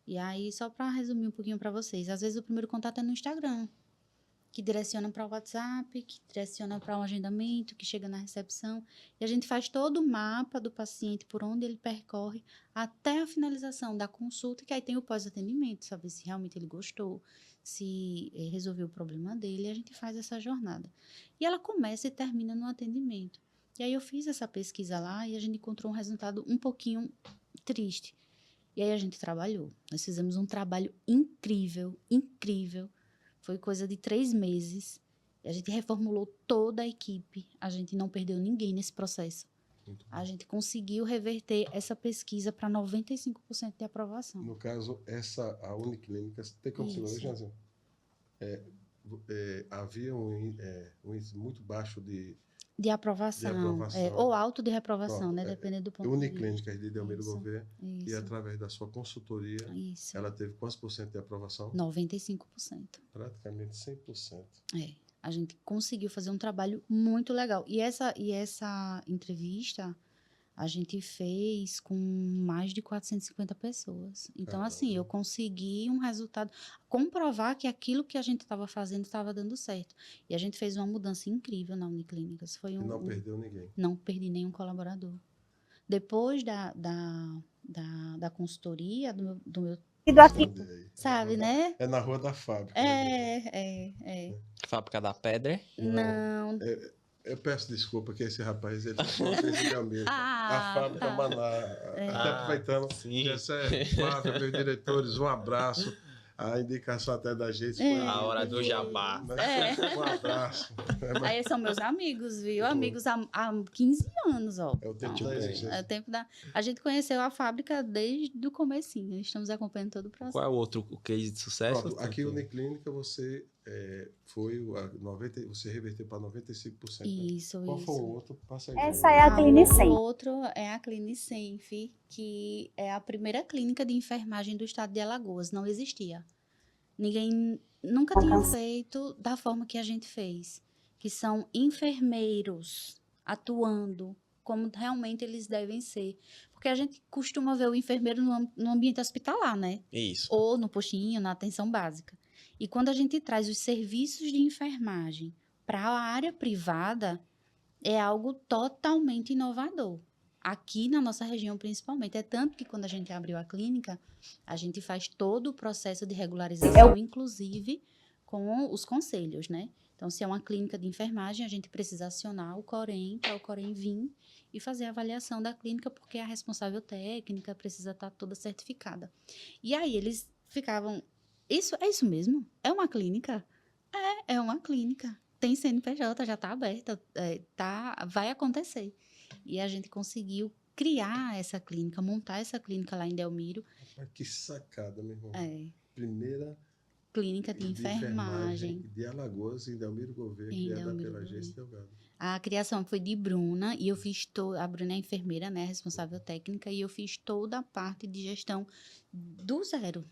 E aí, só para resumir um pouquinho para vocês, às vezes o primeiro contato é no Instagram, que direciona para o WhatsApp, que direciona para um agendamento, que chega na recepção. E a gente faz todo o mapa do paciente, por onde ele percorre, até a finalização da consulta, que aí tem o pós-atendimento, saber se realmente ele gostou, se resolveu o problema dele, e a gente faz essa jornada. E ela começa e termina no atendimento. E aí eu fiz essa pesquisa lá e a gente encontrou um resultado um pouquinho triste. E aí a gente trabalhou. Nós fizemos um trabalho incrível, incrível. Foi coisa de 3 meses. A gente reformulou toda a equipe. A gente não perdeu ninguém nesse processo. A gente conseguiu reverter essa pesquisa para 95% de aprovação. No caso, a Uniclínica, tem como você ver, Janzinho? Havia um índice muito baixo de aprovação. Ou alto de reprovação, né? Dependendo do ponto de vista. Uniclínica de Delmiro Gouveia, e através da sua consultoria, ela teve quantos por cento de aprovação? 95%. Praticamente 100%. A gente conseguiu fazer um trabalho muito legal. E essa entrevista a gente fez com mais de 450 pessoas. Então, assim, eu consegui um resultado, comprovar que aquilo que a gente estava fazendo estava dando certo. E a gente fez uma mudança incrível na Uniclínicas. E não perdeu ninguém. Não perdi nenhum colaborador. Depois da consultoria, do meu aqui. Sabe, né? É na Rua da Fábrica. Fábrica da Pedra? Não. Eu peço desculpa que esse rapaz, ele fez o Delmiro. A Fábrica Maná. Até aproveitando, Flávia, meus diretores, um abraço. A indicação até da gente foi a hora do jabá. Um abraço. Aí são meus amigos, viu? Amigos há 15 anos, ó. É o tempo da existência. É o tempo da... A gente conheceu a fábrica desde o comecinho. Estamos acompanhando todo o processo. Qual é o outro case de sucesso? Pronto, aqui na Uniclínica você você reverteu para 95%. Isso, Qual foi o outro? Essa é a Clinicem. O outro é a Clinicem, que é a primeira clínica de enfermagem do estado de Alagoas. Não existia. Ninguém nunca tinha feito da forma que a gente fez. Que são enfermeiros atuando como realmente eles devem ser. Porque a gente costuma ver o enfermeiro no ambiente hospitalar, né? Isso. Ou no postinho, na atenção básica. E quando a gente traz os serviços de enfermagem para a área privada, é algo totalmente inovador. Aqui na nossa região, principalmente. É tanto que quando a gente abriu a clínica, a gente faz todo o processo de regularização, inclusive com os conselhos, né? Então, se é uma clínica de enfermagem, a gente precisa acionar o Corém, para o Corém vir e fazer a avaliação da clínica, porque a responsável técnica precisa estar toda certificada. E aí, eles ficavam... É isso mesmo? É uma clínica? É uma clínica. Tem CNPJ, já está aberta, vai acontecer. E a gente conseguiu criar essa clínica, montar essa clínica lá em Delmiro. Que sacada, meu irmão. Primeira clínica de enfermagem de Alagoas, em Delmiro Gouveia, criada pela Agência Delgado. A criação foi de Bruna, e eu fiz a Bruna é enfermeira, né, responsável técnica, e eu fiz toda a parte de gestão do zero.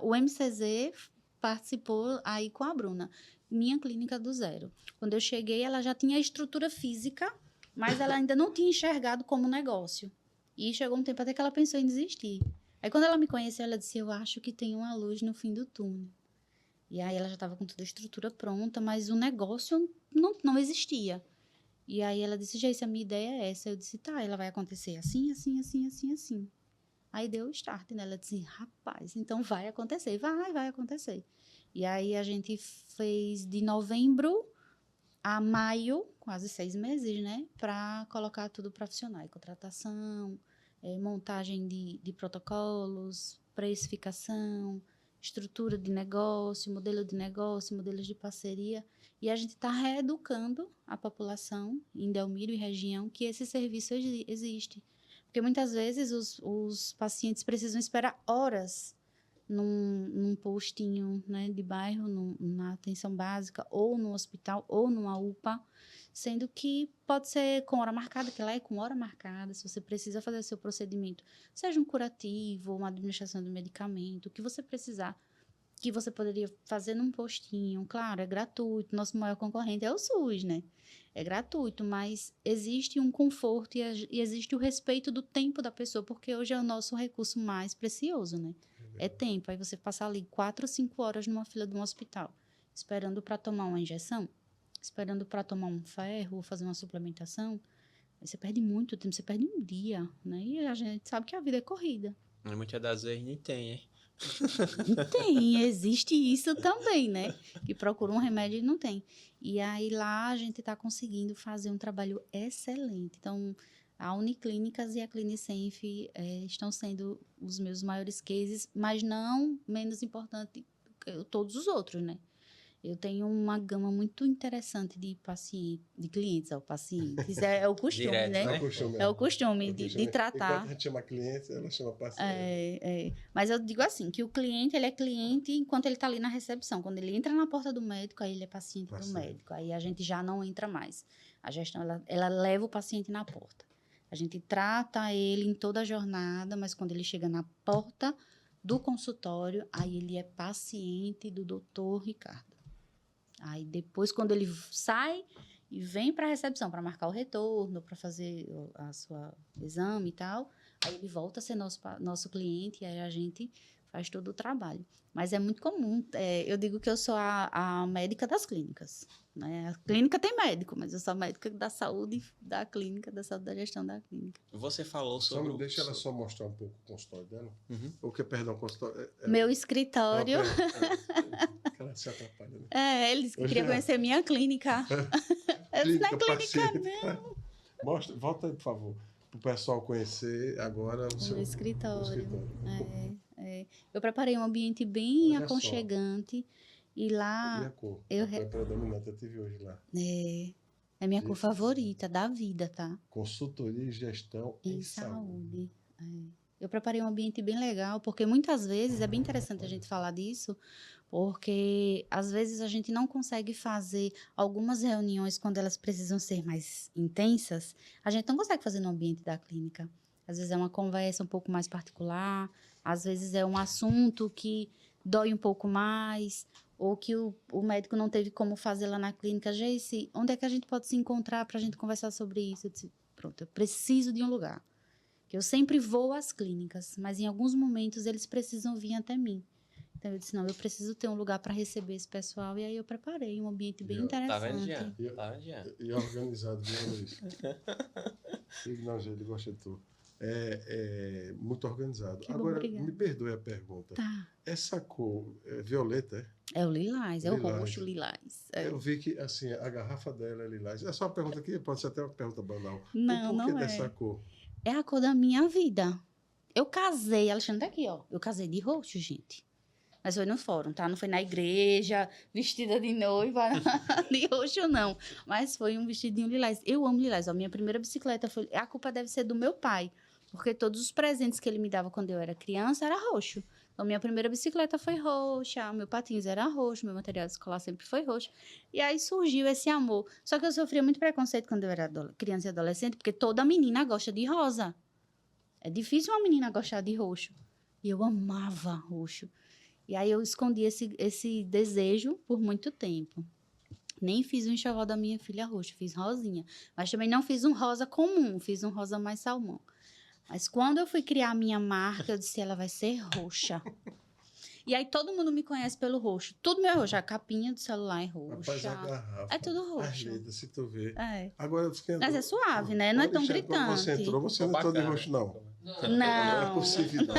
O MCZ participou aí com a Bruna, minha clínica do zero. Quando eu cheguei, ela já tinha a estrutura física, mas ela ainda não tinha enxergado como negócio. E chegou um tempo até que ela pensou em desistir. Aí, quando ela me conheceu, ela disse, eu acho que tem uma luz no fim do túnel. E aí, ela já estava com toda a estrutura pronta, mas o negócio não existia. E aí, ela disse, Geice, a minha ideia é essa. Eu disse, tá, ela vai acontecer assim, assim, assim, assim, assim. Aí, deu o start, né? Ela disse, rapaz, então vai acontecer. Vai acontecer. E aí, a gente fez de novembro a maio, quase 6 meses, né? Para colocar tudo profissional. Contratação, montagem de protocolos, precificação, estrutura de negócio, modelos de parceria, e a gente está reeducando a população em Delmiro e região que esse serviço existe. Porque muitas vezes os pacientes precisam esperar horas num postinho, né, de bairro, na atenção básica, ou no hospital, ou numa UPA, sendo que pode ser com hora marcada, que lá é com hora marcada, se você precisa fazer seu procedimento, seja um curativo, uma administração de medicamento, o que você precisar, que você poderia fazer num postinho, claro, é gratuito, nosso maior concorrente é o SUS, né? É gratuito, mas existe um conforto e existe o respeito do tempo da pessoa, porque hoje é o nosso recurso mais precioso, né? É tempo. Aí você passa ali 4 ou 5 horas numa fila de um hospital, esperando para tomar uma injeção, esperando para tomar um ferro, ou fazer uma suplementação. Aí você perde muito tempo, você perde um dia, né? E a gente sabe que a vida é corrida. Muitas das vezes nem tem, hein? Tem, existe isso também, né? Que procura um remédio e não tem. E aí lá a gente está conseguindo fazer um trabalho excelente. Então, a Uniclínicas e a Clinicenf estão sendo os meus maiores cases, mas não menos importante que todos os outros, né? Eu tenho uma gama muito interessante de clientes ao pacientes. É o costume, Direto, né? É o costume de tratar. Enquanto a gente chama cliente, ela chama paciente. Mas eu digo assim, que o cliente, ele é cliente enquanto ele está ali na recepção. Quando ele entra na porta do médico, aí ele é paciente do médico. Aí a gente já não entra mais. A gestão, ela leva o paciente na porta. A gente trata ele em toda a jornada, mas quando ele chega na porta do consultório, aí ele é paciente do doutor Ricardo. Aí depois, quando ele sai e vem para a recepção, para marcar o retorno, para fazer a sua exame e tal, aí ele volta a ser nosso cliente e aí a gente faz todo o trabalho. Mas é muito comum. Eu digo que eu sou a médica das clínicas, né? A clínica tem médico, mas eu sou a médica da saúde da clínica, da saúde da gestão da clínica. Você falou sobre... Deixa ela só mostrar um pouco o consultório dela. O consultório... Meu escritório... Ela se atrapalha, né? Ele disse que queria conhecer minha clínica. Clínica, não é clínica, não. Mostra, volta aí, por favor, para o pessoal conhecer agora o seu escritório. Eu preparei um ambiente bem aconchegante. E lá... E a cor? A cor é predominante, eu tive hoje lá. É minha cor favorita, da vida, tá? Consultoria e gestão em saúde. Eu preparei um ambiente bem legal, porque muitas vezes, é bem interessante a gente falar disso, porque às vezes a gente não consegue fazer algumas reuniões quando elas precisam ser mais intensas, a gente não consegue fazer no ambiente da clínica. Às vezes é uma conversa um pouco mais particular, às vezes é um assunto que dói um pouco mais, ou que o médico não teve como fazer lá na clínica. Geice, onde é que a gente pode se encontrar para a gente conversar sobre isso? Eu disse, pronto, eu preciso de um lugar. Eu sempre vou às clínicas, mas em alguns momentos eles precisam vir até mim. Então eu disse, não, eu preciso ter um lugar para receber esse pessoal. E aí eu preparei um ambiente bem interessante. E organizado, viu, Luiz? Não, gente, ele gosta de tudo. Muito organizado. Agora, me perdoe a pergunta. Tá. Essa cor é violeta, é? É o lilás, é o roxo lilás. Eu vi que, assim, a garrafa dela é lilás. É só uma pergunta aqui, pode ser até uma pergunta banal. Não, o porquê dessa cor? É a cor da minha vida. Eu casei, Alexandre, tá aqui, ó. Eu casei de roxo, gente. Mas foi no fórum, tá? Não foi na igreja, vestida de noiva, de roxo, não. Mas foi um vestidinho lilás. Eu amo lilás. A minha primeira bicicleta foi... A culpa deve ser do meu pai, porque todos os presentes que ele me dava quando eu era criança era roxo. Então, minha primeira bicicleta foi roxa, meu patins era roxo, meu material escolar sempre foi roxo. E aí surgiu esse amor. Só que eu sofria muito preconceito quando eu era criança e adolescente, porque toda menina gosta de rosa. É difícil uma menina gostar de roxo. E eu amava roxo. E aí eu escondi esse desejo por muito tempo. Nem fiz o enxoval da minha filha roxo, fiz rosinha. Mas também não fiz um rosa comum, fiz um rosa mais salmão. Mas quando eu fui criar a minha marca, eu disse, ela vai ser roxa. E aí todo mundo me conhece pelo roxo. Tudo meu é roxo. A capinha do celular é roxa. Rapaz, a garrafa, é tudo roxo. As letras, se tu vê. Agora eu fiquei... Mas é suave, né? Não é tão gritante. Quando você entrou, você não entrou de roxo, não. Não. É possível, não.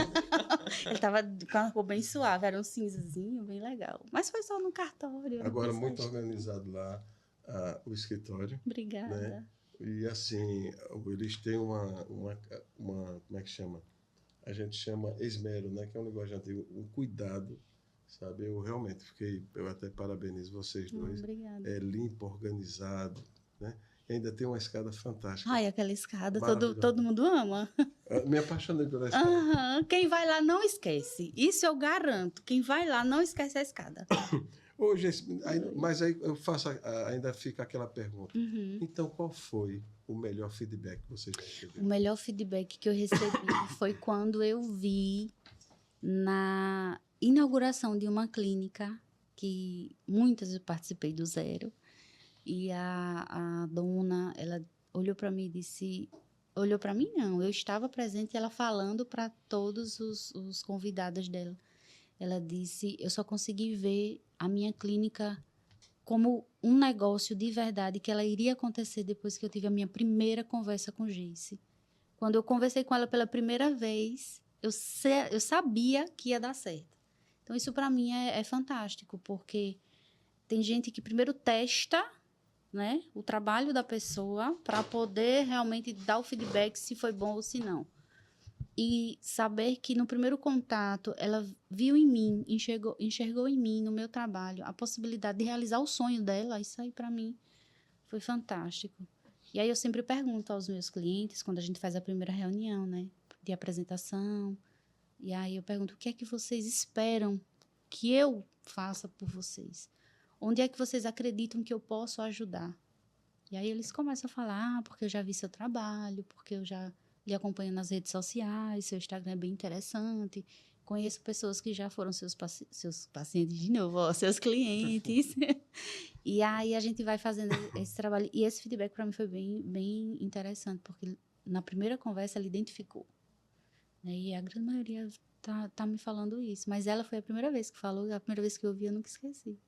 Ele tava com a cor bem suave. Era um cinzazinho, bem legal. Mas foi só no cartório. Agora, muito organizado lá, o escritório. Obrigada. Né? E assim, eles têm uma como é que chama? A gente chama esmero, né? Que é um linguagem antigo, um cuidado sabe? Eu realmente eu até parabenizo vocês dois. Obrigada. É limpo, organizado, né? E ainda tem uma escada fantástica. Ai, aquela escada, todo mundo ama. Eu me apaixonei pela escada. Quem vai lá não esquece. Isso eu garanto. Quem vai lá não esquece a escada. Hoje, mas aí eu faço, ainda fica aquela pergunta. Então, qual foi o melhor feedback que vocês receberam? O melhor feedback que eu recebi foi quando eu vi na inauguração de uma clínica, que muitas eu participei do zero, e a dona, ela olhou para mim e disse... Olhou para mim, não. Eu estava presente, ela falando para todos os convidados dela. Ela disse, eu só consegui ver a minha clínica como um negócio de verdade que ela iria acontecer depois que eu tive a minha primeira conversa com Geice. Quando eu conversei com ela pela primeira vez, eu sabia que ia dar certo. Então, isso para mim é fantástico, porque tem gente que primeiro testa, né, o trabalho da pessoa para poder realmente dar o feedback se foi bom ou se não. E saber que no primeiro contato ela viu em mim, enxergou em mim, no meu trabalho, a possibilidade de realizar o sonho dela, isso aí para mim foi fantástico. E aí eu sempre pergunto aos meus clientes, quando a gente faz a primeira reunião, né, de apresentação, e aí eu pergunto, o que é que vocês esperam que eu faça por vocês? Onde é que vocês acreditam que eu posso ajudar? E aí eles começam a falar, porque eu já vi seu trabalho, porque eu já lhe acompanho nas redes sociais, seu Instagram é bem interessante, conheço pessoas que já foram seus pacientes de novo, ó, seus clientes. E aí a gente vai fazendo esse trabalho. E esse feedback para mim foi bem interessante, porque na primeira conversa ela identificou. E a grande maioria tá me falando isso. Mas ela foi a primeira vez que falou, a primeira vez que eu ouvi, eu nunca esqueci.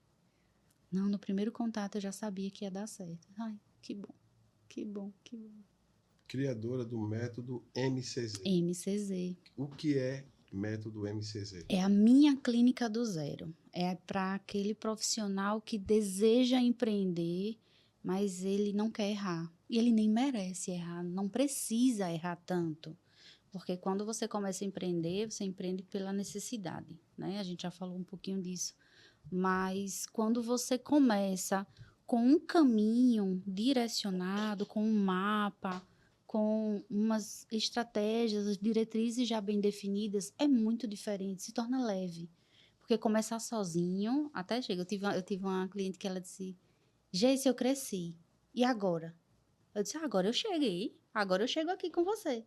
Não, no primeiro contato eu já sabia que ia dar certo. Ai, que bom, que bom, que bom. Criadora do método MCZ. MCZ. O que é método MCZ? É a minha clínica do zero. É para aquele profissional que deseja empreender, mas ele não quer errar. E ele nem merece errar, não precisa errar tanto. Porque quando você começa a empreender, você empreende pela necessidade, né? A gente já falou um pouquinho disso. Mas quando você começa com um caminho direcionado, com um mapa, com umas estratégias, diretrizes já bem definidas, é muito diferente, se torna leve. Porque começar sozinho, até chega. Eu tive uma cliente que ela disse, Geice, eu cresci. E agora? Eu disse, agora eu cheguei. Agora eu chego aqui com você.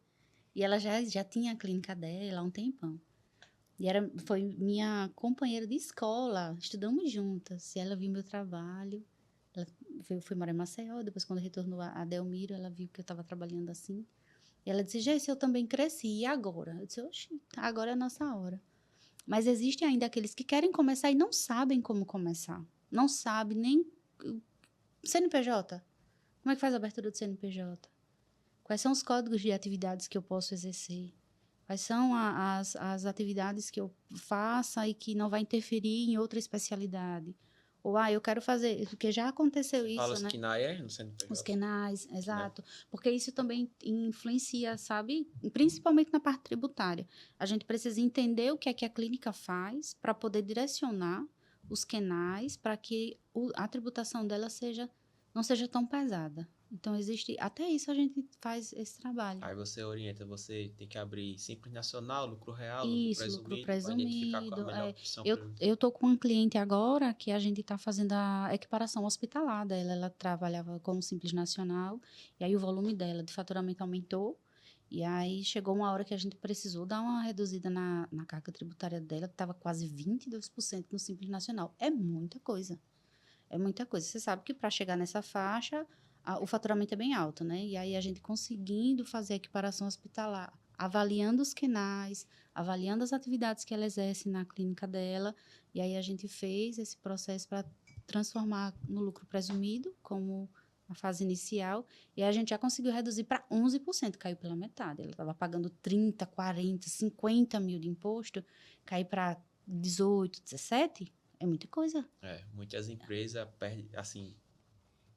E ela já tinha a clínica dela há um tempão. E foi minha companheira de escola, estudamos juntas. E ela viu meu trabalho. Ela foi morar em Maceió, depois quando retornou a Delmiro, ela viu que eu estava trabalhando assim. E ela disse, Geice, eu também cresci, e agora? Eu disse, oxi, agora é a nossa hora. Mas existem ainda aqueles que querem começar e não sabem como começar. Não sabem nem... CNPJ? Como é que faz a abertura do CNPJ? Quais são os códigos de atividades que eu posso exercer? Quais são as atividades que eu faça e que não vai interferir em outra especialidade? Ou, eu quero fazer... Porque já aconteceu isso, fala né? Os KNAI no CNPJ. Os KNAIs, exato. Porque isso também influencia, sabe? Principalmente na parte tributária. A gente precisa entender o que é que a clínica faz para poder direcionar os KNAIs para que a tributação dela não seja tão pesada. Então, até isso a gente faz esse trabalho. Aí você orienta, você tem que abrir Simples Nacional, lucro real, lucro presumido. Identificar qual a melhor opção. Eu tô com uma cliente agora que a gente está fazendo a equiparação hospitalar dela. Ela trabalhava como Simples Nacional, e aí o volume dela de faturamento aumentou, e aí chegou uma hora que a gente precisou dar uma reduzida na carga tributária dela, que estava quase 22% no Simples Nacional. É muita coisa. É muita coisa. Você sabe que para chegar nessa faixa, o faturamento é bem alto, né? E aí a gente conseguindo fazer a equiparação hospitalar, avaliando os KNAIs, avaliando as atividades que ela exerce na clínica dela, e aí a gente fez esse processo para transformar no lucro presumido, como a fase inicial, e aí a gente já conseguiu reduzir para 11%, caiu pela metade. Ela estava pagando 30, 40, 50 mil de imposto, caiu para 18, 17, é muita coisa. Muitas empresas perdem, assim...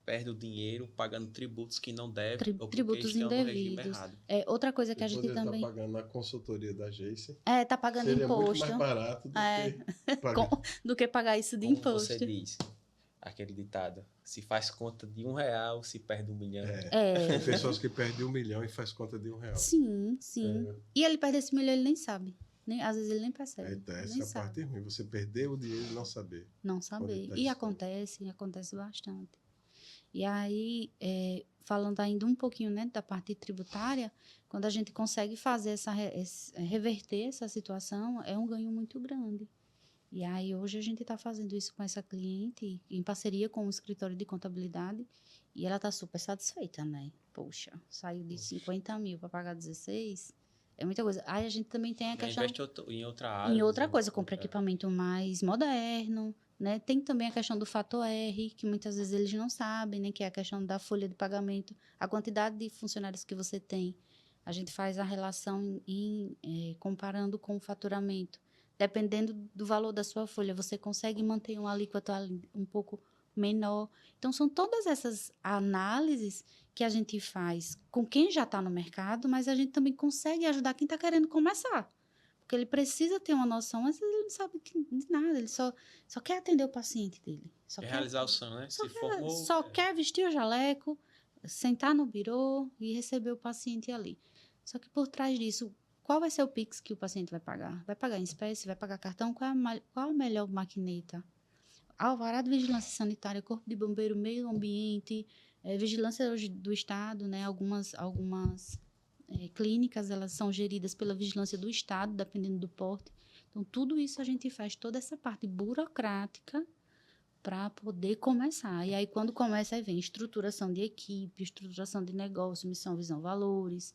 perde o dinheiro pagando tributos que não deve, ou porque tributos estão no regime indevidos. errado. Outra coisa que a gente também... Tá pagando a consultoria da Geice. Tá pagando seria imposto. Seria muito mais barato do que pagar isso de Como imposto. Você diz, aquele ditado, se faz conta de R$1, se perde 1 milhão. Tem pessoas que perdem 1 milhão e faz conta de R$1. Sim. E ele perde esse milhão, ele nem sabe. Às vezes ele nem percebe. Essa é a parte ruim, você perder o dinheiro e não saber. Não saber. E acontece bastante. E aí, falando ainda um pouquinho, né, da parte tributária, quando a gente consegue fazer reverter essa situação, é um ganho muito grande. E aí, hoje, a gente está fazendo isso com essa cliente, em parceria com o escritório de contabilidade, e ela está super satisfeita, né? Poxa, saiu de 50 mil para pagar 16, é muita coisa. Aí a gente também tem a questão... Investe em outra área. Em outra coisa, compra equipamento mais moderno, né? Tem também a questão do fator R, que muitas vezes eles não sabem, né? Que é a questão da folha de pagamento, a quantidade de funcionários que você tem. A gente faz a relação comparando com o faturamento. Dependendo do valor da sua folha, você consegue manter uma alíquota um pouco menor. Então, são todas essas análises que a gente faz com quem já está no mercado, mas a gente também consegue ajudar quem está querendo começar. Porque ele precisa ter uma noção, mas ele não sabe de nada, ele só quer atender o paciente dele. Realizar o sonho, né? Só quer vestir o jaleco, sentar no birô e receber o paciente ali. Só que por trás disso, qual vai ser o Pix que o paciente vai pagar? Vai pagar em espécie? Vai pagar cartão? Qual a melhor maquineta? Alvará de vigilância sanitária, corpo de bombeiro, meio ambiente, vigilância do Estado, né? Algumas clínicas, elas são geridas pela vigilância do Estado, dependendo do porte. Então, tudo isso a gente faz, toda essa parte burocrática para poder começar. E aí, quando começa, aí vem estruturação de equipe, estruturação de negócio, missão, visão, valores,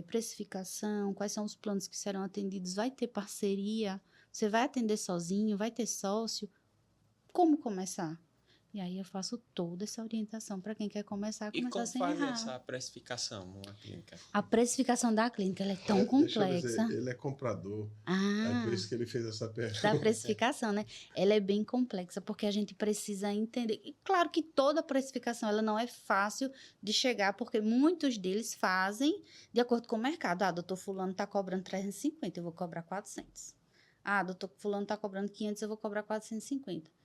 precificação, quais são os planos que serão atendidos, vai ter parceria, você vai atender sozinho, vai ter sócio, como começar? E aí eu faço toda essa orientação para quem quer começar sem errar. E como faz essa precificação numa clínica? A precificação da clínica, ela é tão complexa. Ele é comprador. É por isso que ele fez essa pergunta. Da precificação, né? Ela é bem complexa, porque a gente precisa entender. E claro que toda precificação, ela não é fácil de chegar, porque muitos deles fazem de acordo com o mercado. Doutor fulano está cobrando 350, eu vou cobrar 400. Doutor fulano está cobrando 500, eu vou cobrar 450.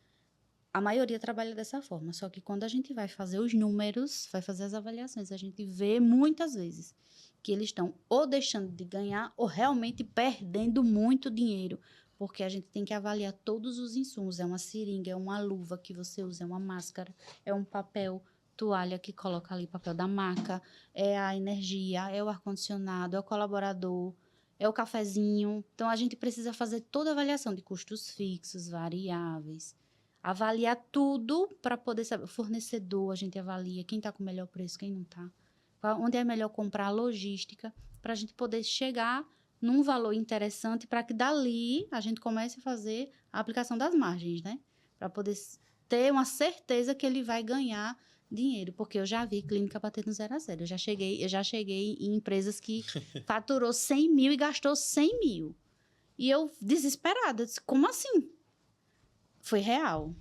A maioria trabalha dessa forma, só que quando a gente vai fazer os números, vai fazer as avaliações, a gente vê muitas vezes que eles estão ou deixando de ganhar ou realmente perdendo muito dinheiro, porque a gente tem que avaliar todos os insumos. É uma seringa, é uma luva que você usa, é uma máscara, é um papel toalha que coloca ali, papel da maca, é a energia, é o ar-condicionado, é o colaborador, é o cafezinho. Então, a gente precisa fazer toda a avaliação de custos fixos, variáveis, avaliar tudo para poder saber. O fornecedor, a gente avalia quem está com o melhor preço, quem não está. Onde é melhor comprar, logística, para a gente poder chegar num valor interessante para que dali a gente comece a fazer a aplicação das margens, né? Para poder ter uma certeza que ele vai ganhar dinheiro, porque eu já vi clínica bater no 0 a 0. Eu já cheguei em empresas que faturou 100 mil e gastou 100 mil. E eu, desesperada, disse, como assim? Foi real.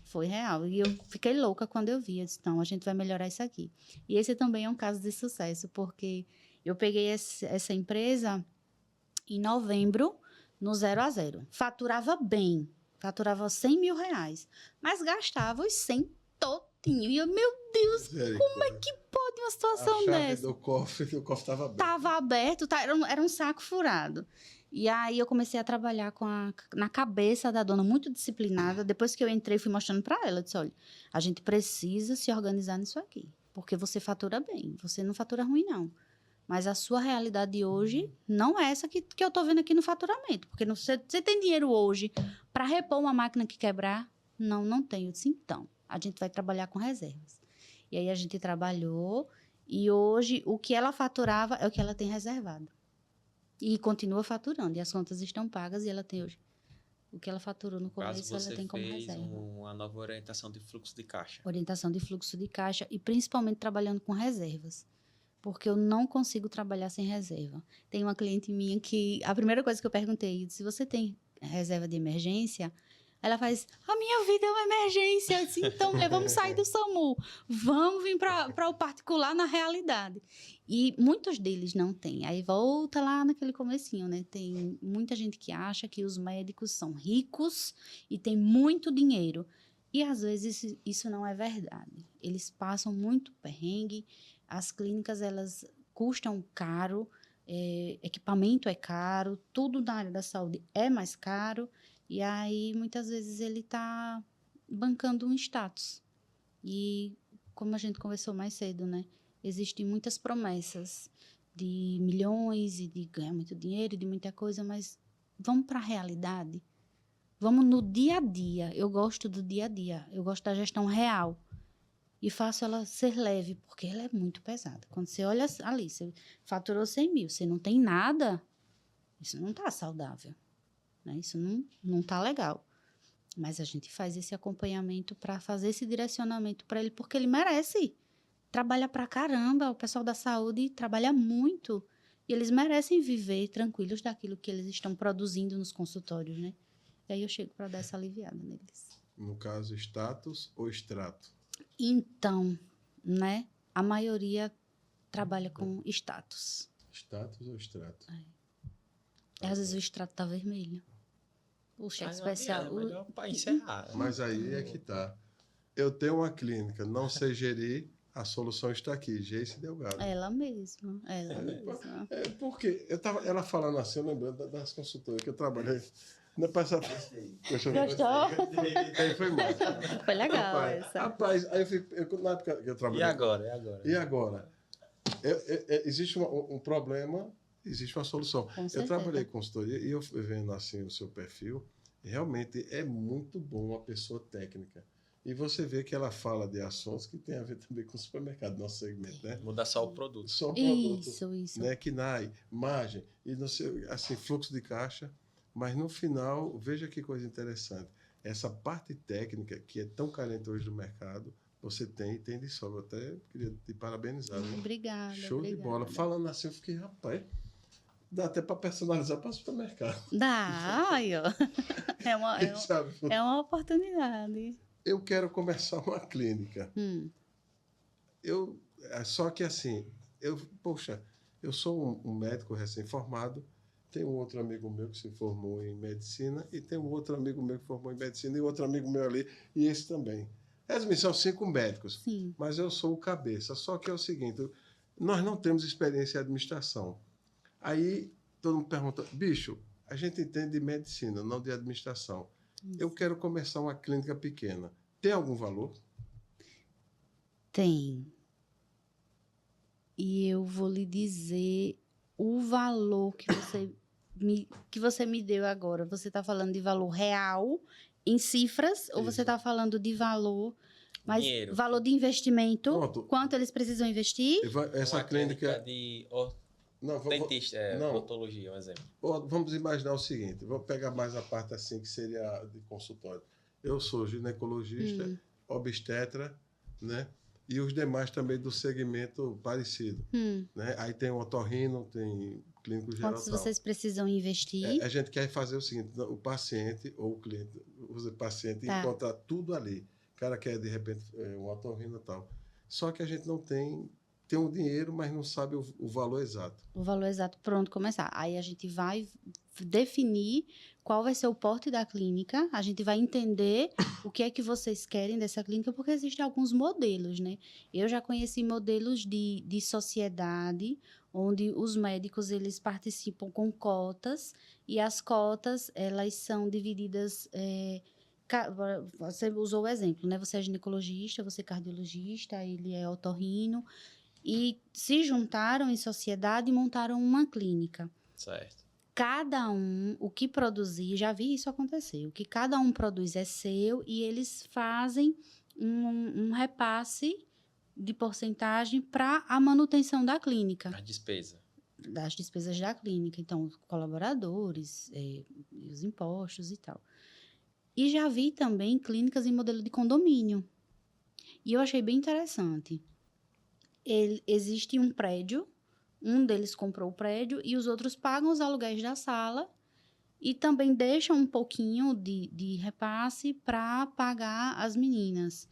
E eu fiquei louca quando eu vi. Eu disse, não, a gente vai melhorar isso aqui. E esse também é um caso de sucesso, porque eu peguei essa empresa em novembro, no 0 a 0. Faturava bem, faturava 100 mil reais, mas gastava os 100 todinho. E eu, meu Deus, como é que pode uma situação dessa? O cofre estava aberto. Estava aberto, era um saco furado. E aí eu comecei a trabalhar na cabeça da dona, muito disciplinada. Depois que eu entrei, fui mostrando para ela. Eu disse, olha, a gente precisa se organizar nisso aqui. Porque você fatura bem, você não fatura ruim, não. Mas a sua realidade hoje não é essa que eu estou vendo aqui no faturamento. Porque você tem dinheiro hoje para repor uma máquina que quebrar? Não tenho. Eu disse, então, a gente vai trabalhar com reservas. E aí a gente trabalhou e hoje o que ela faturava é o que ela tem reservado. E continua faturando, e as contas estão pagas, e ela tem hoje. O que ela faturou no começo, ela tem como reserva. Você fez uma nova orientação de fluxo de caixa. Orientação de fluxo de caixa, e principalmente trabalhando com reservas. Porque eu não consigo trabalhar sem reserva. Tem uma cliente minha que, a primeira coisa que eu perguntei, se você tem reserva de emergência, Ela faz, a minha vida é uma emergência. Assim, então, vamos sair do SAMU. Vamos vir para o particular na realidade. E muitos deles não têm. Aí volta lá naquele comecinho, né? Tem muita gente que acha que os médicos são ricos e têm muito dinheiro. E, às vezes, isso não é verdade. Eles passam muito perrengue. As clínicas, elas custam caro. Equipamento é caro. Tudo na área da saúde é mais caro. E aí, muitas vezes, ele está bancando um status. E, como a gente conversou mais cedo, né? Existem muitas promessas de milhões e de ganhar muito dinheiro, de muita coisa, mas vamos para a realidade. Vamos no dia a dia. Eu gosto do dia a dia. Eu gosto da gestão real. E faço ela ser leve, porque ela é muito pesada. Quando você olha ali, você faturou 100 mil, você não tem nada, isso não está saudável. Né? Isso não está legal. Mas a gente faz esse acompanhamento para fazer esse direcionamento para ele, porque ele merece. Trabalha pra caramba, o pessoal da saúde trabalha muito. E eles merecem viver tranquilos daquilo que eles estão produzindo nos consultórios, né? E aí eu chego para dar essa aliviada neles. No caso, status ou extrato? Então, né? A maioria trabalha com status. Status ou extrato? Às vezes o extrato tá vermelho. O cheque especial. Para encerrar. Mas aí é que tá. Eu tenho uma clínica, não sei gerir, a solução está aqui, Geice Delgado. Ela mesma. Porque ela falando assim, eu lembrando das consultoras que eu trabalhei. Na passada. Gostou? Aí foi mais. Foi legal essa. Rapaz, aí na época que eu trabalhei. E agora? Existe um problema, existe uma solução. Eu trabalhei com consultoria e eu vendo assim o seu perfil, realmente é muito bom uma pessoa técnica. E você vê que ela fala de assuntos que tem a ver também com o supermercado, nosso segmento, né? Muda só o produto. Só o produto. Isso. Né? KNAI, margem, e não sei, assim, fluxo de caixa. Mas no final, veja que coisa interessante. Essa parte técnica, que é tão carente hoje do mercado, você tem de sobra. Eu até queria te parabenizar. Né? Obrigada. Show de bola. Falando assim, eu fiquei, rapaz, dá até para personalizar para o supermercado. Dá, aí, ó. É uma oportunidade. Eu quero começar uma clínica. Só que assim, eu sou um médico recém-formado, tem um outro amigo meu que se formou em medicina, e tem um outro amigo meu que formou em medicina, e outro amigo meu ali, e esse também. Resumindo, são 5 médicos. Sim. Mas eu sou o cabeça. Só que é o seguinte, nós não temos experiência em administração. Aí todo mundo pergunta, bicho, a gente entende de medicina, não de administração. Eu quero começar uma clínica pequena. Tem algum valor? Tem. E eu vou lhe dizer o valor que você me deu agora. Você está falando de valor real, em cifras, ou você está falando de valor, mas dinheiro. Valor de investimento? Pronto. Quanto eles precisam investir? Essa clínica de dentista, odontologia, um exemplo. Vamos imaginar o seguinte, vou pegar mais a parte assim que seria de consultório. Eu sou ginecologista, obstetra, né? E os demais também do segmento parecido. Né? Aí tem o otorrino, tem clínico geral. Quantos vocês precisam investir? A gente quer fazer o seguinte, o paciente ou o cliente, o paciente encontrar tudo ali. O cara quer, de repente, um otorrino e tal. Só que a gente não tem o dinheiro, mas não sabe o valor exato. O valor exato por onde começar. Aí a gente vai definir qual vai ser o porte da clínica, a gente vai entender o que é que vocês querem dessa clínica, porque existem alguns modelos, né? Eu já conheci modelos de sociedade, onde os médicos, eles participam com cotas, e as cotas, elas são divididas... você usou o exemplo, né? Você é ginecologista, você é cardiologista, ele é otorrino, e se juntaram em sociedade e montaram uma clínica. Certo. Cada um, o que produzir, já vi isso acontecer, o que cada um produz é seu e eles fazem um repasse de porcentagem para a manutenção da clínica. A despesa. Das despesas da clínica, então, colaboradores, os impostos e tal. E já vi também clínicas em modelo de condomínio. E eu achei bem interessante. Existe um prédio, um deles comprou o prédio e os outros pagam os aluguéis da sala E também deixam um pouquinho de repasse para pagar as meninas.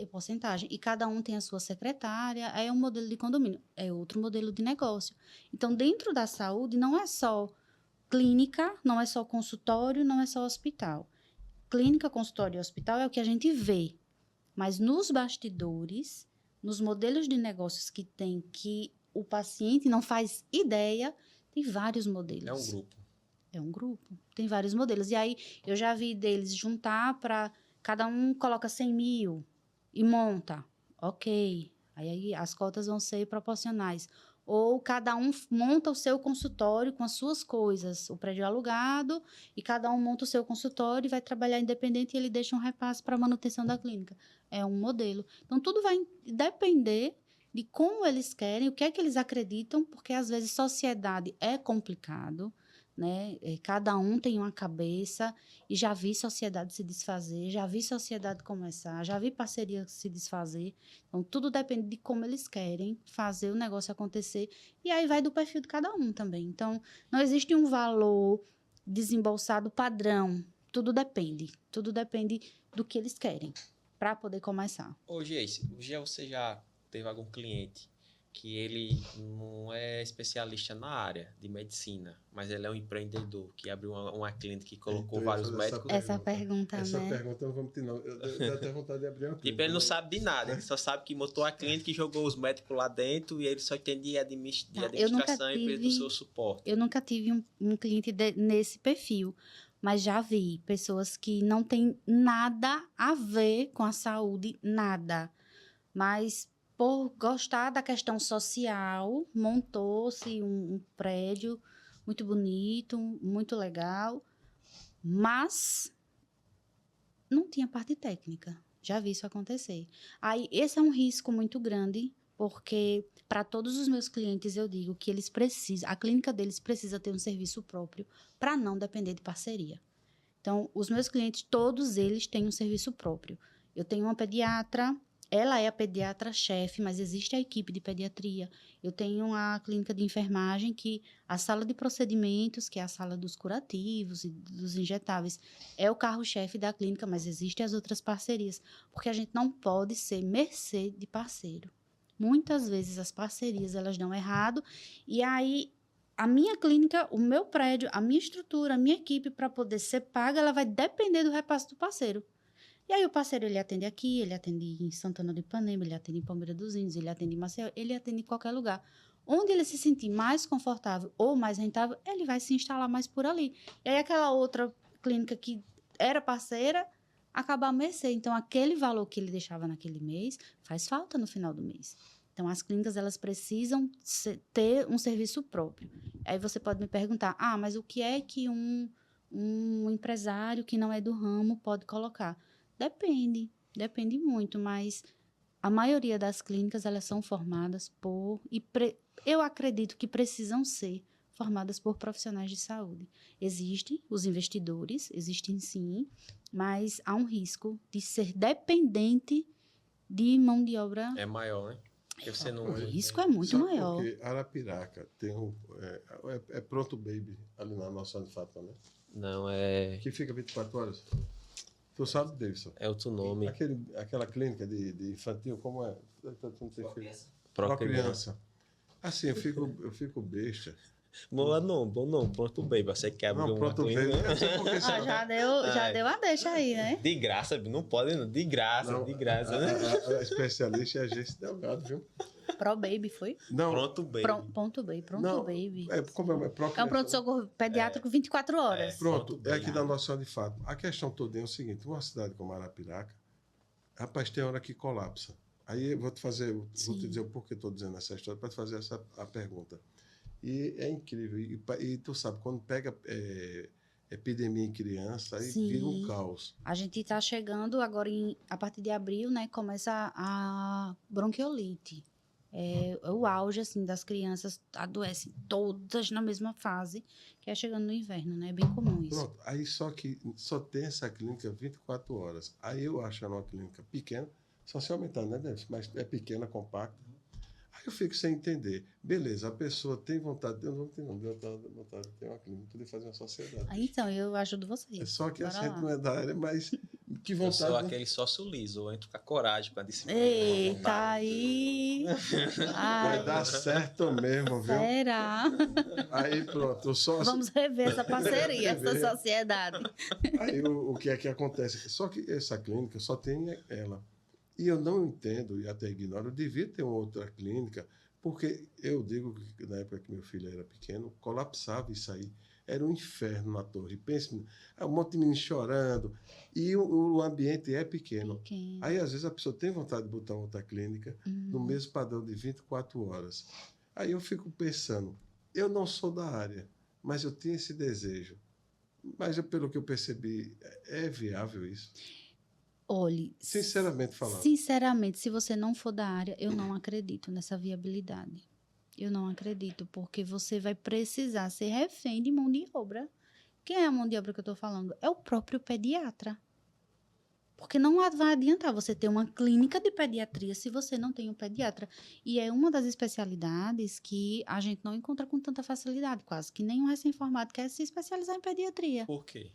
Porcentagem. E cada um tem a sua secretária, é um modelo de condomínio, é outro modelo de negócio. Então, dentro da saúde, não é só clínica, não é só consultório, não é só hospital. Clínica, consultório e hospital é o que a gente vê. Mas nos bastidores, nos modelos de negócios que tem, que o paciente não faz ideia, tem vários modelos. É um grupo. É um grupo. Tem vários modelos. E aí, eu já vi deles juntar para... Cada um coloca 100 mil e monta. Ok. Aí as cotas vão ser proporcionais. Ou cada um monta o seu consultório com as suas coisas. O prédio é alugado e cada um monta o seu consultório e vai trabalhar independente e ele deixa um repasse para a manutenção da clínica. É um modelo. Então, tudo vai depender de como eles querem, o que é que eles acreditam, porque às vezes sociedade é complicado, né? Cada um tem uma cabeça e já vi sociedade se desfazer, já vi sociedade começar, já vi parceria se desfazer. Então, tudo depende de como eles querem fazer o negócio acontecer e aí vai do perfil de cada um também. Então, não existe um valor desembolsado padrão, tudo depende do que eles querem para poder começar. Ô, Geice, você já teve algum cliente que ele não é especialista na área de medicina, mas ele é um empreendedor que abriu uma clínica que colocou vários médicos? Essa pergunta, Essa pergunta eu não vou mentir, não. Eu tenho até vontade de abrir uma clínica. Tipo, ele não sabe de nada, ele só sabe que montou a clínica e jogou os médicos lá dentro e ele só entende administração e do seu suporte. Eu nunca tive um cliente nesse perfil, mas já vi pessoas que não têm nada a ver com a saúde, nada. Mas por gostar da questão social, montou-se um prédio muito bonito, muito legal, mas não tinha parte técnica. Já vi isso acontecer. Aí, esse é um risco muito grande, porque para todos os meus clientes eu digo que eles precisam, a clínica deles precisa ter um serviço próprio para não depender de parceria. Então, os meus clientes, todos eles têm um serviço próprio. Eu tenho uma pediatra. Ela é a pediatra-chefe, mas existe a equipe de pediatria. Eu tenho a clínica de enfermagem, que a sala de procedimentos, que é a sala dos curativos e dos injetáveis, é o carro-chefe da clínica, mas existem as outras parcerias, porque a gente não pode ser mercê de parceiro. Muitas vezes as parcerias, elas dão errado, e aí a minha clínica, o meu prédio, a minha estrutura, a minha equipe, para poder ser paga, ela vai depender do repasse do parceiro. E aí o parceiro, ele atende aqui, ele atende em Santana do Ipanema, ele atende em Palmeira dos Índios, ele atende em Maceió, ele atende em qualquer lugar. Onde ele se sentir mais confortável ou mais rentável, ele vai se instalar mais por ali. E aí aquela outra clínica que era parceira, acaba a mercê. Então, aquele valor que ele deixava naquele mês faz falta no final do mês. Então, as clínicas, elas precisam ter um serviço próprio. Aí você pode me perguntar, mas o que é que um empresário que não é do ramo pode colocar? Depende muito, mas a maioria das clínicas, elas são formadas eu acredito que precisam ser formadas por profissionais de saúde. Existem os investidores, existem sim, mas há um risco de ser dependente de mão de obra. É maior, né? Você não... O risco é muito maior. Porque Arapiraca tem é Pronto Baby, ali na nossa de Fátima, né? Não, é... Que fica 24 horas. Tu sabe, Davidson? É outro nome. Aquela clínica de infantil, como é? Pro criança. Assim, eu fico besta. Bom nome, Pronto Baby. Você quer abrir uma clínica? Já deu a deixa aí, né? De graça, não pode não. De graça. A especialista é a Geice Delgado, viu? Pro Baby, foi? Não. Pronto Baby. Pronto Baby. É um pronto-socorro pediátrico 24 horas. Pronto, é aqui da noção de fato. A questão toda é o seguinte, uma cidade como Arapiraca, rapaz, tem hora que colapsa. Aí eu vou te dizer o porquê estou dizendo essa história, para te fazer a pergunta. E é incrível. E tu sabe, quando pega epidemia em criança, aí vira um caos. A gente está chegando agora, a partir de abril, né, começa a bronquiolite. É o auge, assim, das crianças adoecem todas na mesma fase, que é chegando no inverno, né? É bem comum isso. Pronto, aí só tem essa clínica 24 horas. Aí eu acho ela uma clínica pequena, só se aumentar, né, Deus? Mas é pequena, compacta. Aí eu fico sem entender. Beleza, a pessoa tem vontade, eu não tenho vontade de ter uma clínica, de fazer uma sociedade. Então, eu ajudo vocês. É só que a Bora gente lá. não é da área, mas que Eu vontade. sou aquele sócio liso, eu entro com a coragem, com a disciplina. Eita, aí. Vai dar certo mesmo, viu? Será? Aí pronto, o sócio. Vamos rever essa parceria, Rever. essa sociedade. Aí o que é que acontece? Só que essa clínica só tem ela. E eu não entendo, e até ignoro, eu devia ter uma outra clínica, porque eu digo que na época que meu filho era pequeno, colapsava isso aí. Era um inferno na torre. Pense, um monte de menino chorando, e o ambiente é pequeno. Aí, às vezes, a pessoa tem vontade de botar outra clínica no mesmo padrão de 24 horas. Aí eu fico pensando, eu não sou da área, mas eu tinha esse desejo. Mas, pelo que eu percebi, é viável isso? Olhe, Sinceramente falando. Sinceramente, se você não for da área, eu não acredito nessa viabilidade. Eu não acredito, porque você vai precisar ser refém de mão de obra. Quem é a mão de obra que eu estou falando? É o próprio pediatra. Porque não vai adiantar você ter uma clínica de pediatria se você não tem um pediatra. E é uma das especialidades que a gente não encontra com tanta facilidade, quase que nenhum recém-formado quer se especializar em pediatria. Por quê?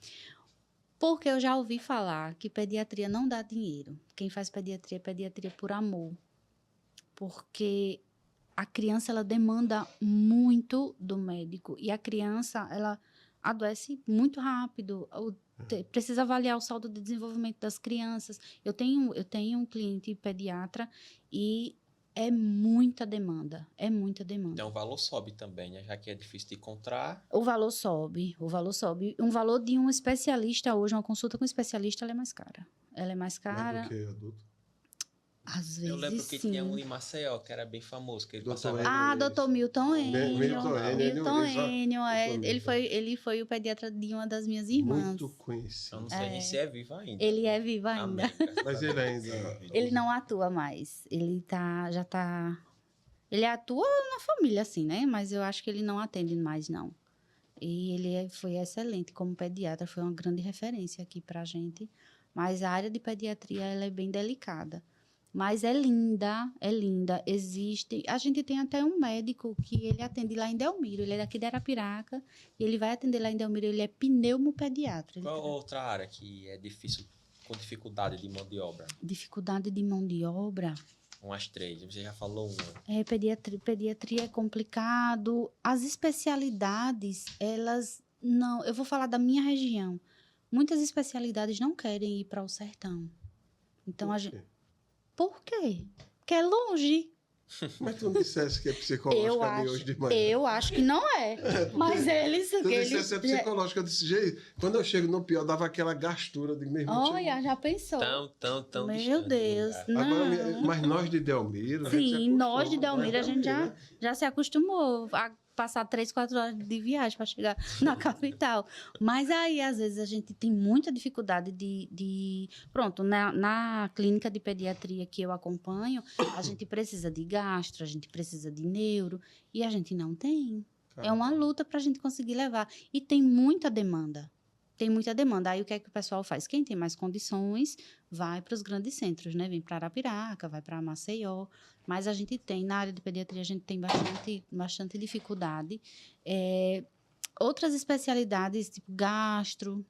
Porque eu já ouvi falar que pediatria não dá dinheiro. Quem faz pediatria é pediatria por amor. Porque a criança, ela demanda muito do médico. E a criança, ela adoece muito rápido. Precisa avaliar o saldo de desenvolvimento das crianças. Eu tenho um cliente pediatra e é muita demanda. É muita demanda. Então o valor sobe também, né? Já que é difícil de encontrar. O valor sobe. Um valor de um especialista hoje, uma consulta com um especialista, ela é mais cara. Ela é mais cara. Mais do que adulto? Às vezes, eu lembro que sim. tinha um em Maceió, que era bem famoso, que ele Dr. passava... Dr. Milton Enio. Milton Enio, ele foi o pediatra de uma das minhas irmãs. Muito conhecido. Eu não sei nem se é vivo ainda. Ele é vivo ainda. Amém, Mas ele ainda... Ele não atua mais. Ele já tá... Ele atua na família, assim, né? Mas eu acho que ele não atende mais, não. E ele foi excelente como pediatra, foi uma grande referência aqui pra gente. Mas a área de pediatria, ela é bem delicada. Mas é linda, é linda. Existe... A gente tem até um médico que ele atende lá em Delmiro. Ele é daqui de Arapiraca. E ele vai atender lá em Delmiro. Ele é pneumopediatra. Qual outra área que é difícil, com dificuldade de mão de obra? Dificuldade de mão de obra? Umas 3, você já falou uma. Pediatria é complicado. As especialidades, elas não... Eu vou falar da minha região. Muitas especialidades não querem ir para o sertão. Então, a gente... Por quê? Porque é longe. Mas tu não dissesse que é psicológica hoje de manhã. Eu acho que não é. Mas eles... Tu dissesse que é psicológica desse jeito. Quando eu chego no pior, dava aquela gastura de mesmo. Olha, já pensou? Tão Meu distante, Deus. Não. Agora, mas nós de Delmiro... Sim, nós de Delmiro, a gente já se acostumou a passar 3, 4 horas de viagem para chegar na capital. Mas aí, às vezes, a gente tem muita dificuldade Pronto, na clínica de pediatria que eu acompanho, a gente precisa de gastro, a gente precisa de neuro, e a gente não tem. É uma luta para a gente conseguir levar. E tem muita demanda. Tem muita demanda. Aí, o que é que o pessoal faz? Quem tem mais condições vai para os grandes centros, né? Vem para Arapiraca, vai para Maceió. Mas a gente tem, na área de pediatria, a gente tem bastante dificuldade. Outras especialidades, tipo gastro,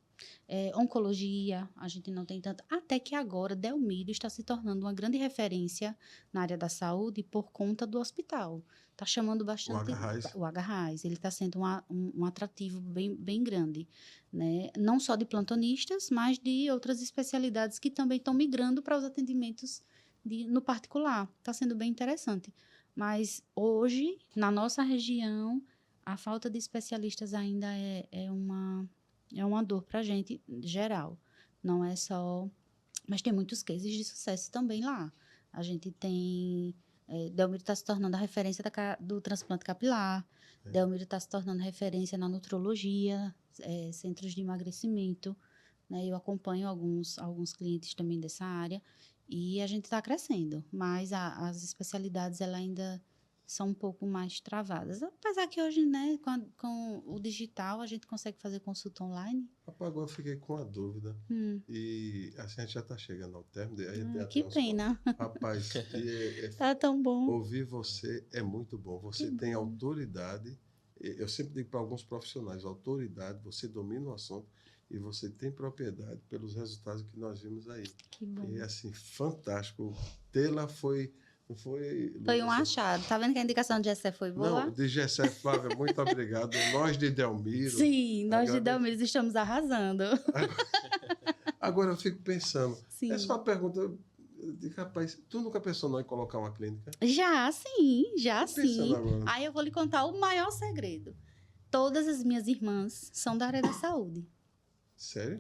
oncologia, a gente não tem tanto. Até que agora, Delmiro está se tornando uma grande referência na área da saúde por conta do hospital. Está chamando bastante... O Agarrais. Ele está sendo um atrativo bem grande, né? Não só de plantonistas, mas de outras especialidades que também estão migrando para os atendimentos no particular. Está sendo bem interessante. Mas hoje, na nossa região, a falta de especialistas ainda é uma dor para a gente geral. Não é só... Mas tem muitos cases de sucesso também lá. A gente tem... Delmiro está se tornando a referência do transplante capilar. Delmiro está se tornando referência na nutrologia, centros de emagrecimento, né? Eu acompanho alguns clientes também dessa área e a gente está crescendo. Mas as especialidades, ela ainda são um pouco mais travadas. Apesar que hoje, né, com o digital, a gente consegue fazer consulta online. Rapaz, agora eu fiquei com uma dúvida. E assim, a gente já está chegando ao término. Que pena. Rapaz, tá tão bom. Ouvir você é muito bom. Você tem autoridade. Eu sempre digo para alguns profissionais, autoridade, você domina o assunto e você tem propriedade pelos resultados que nós vimos aí. Que bom. E assim, fantástico. Tê-la foi um achado. Tá vendo que a indicação de Gessé foi boa? Não, de Gessé, Flávia, muito obrigado. Nós de Delmiro. Sim, nós de Delmiro estamos arrasando. Agora eu fico pensando, sim. Essa é uma pergunta, rapaz, tu nunca pensou não em colocar uma clínica? Já sim. Aí eu vou lhe contar o maior segredo. Todas as minhas irmãs são da área da saúde. Sério?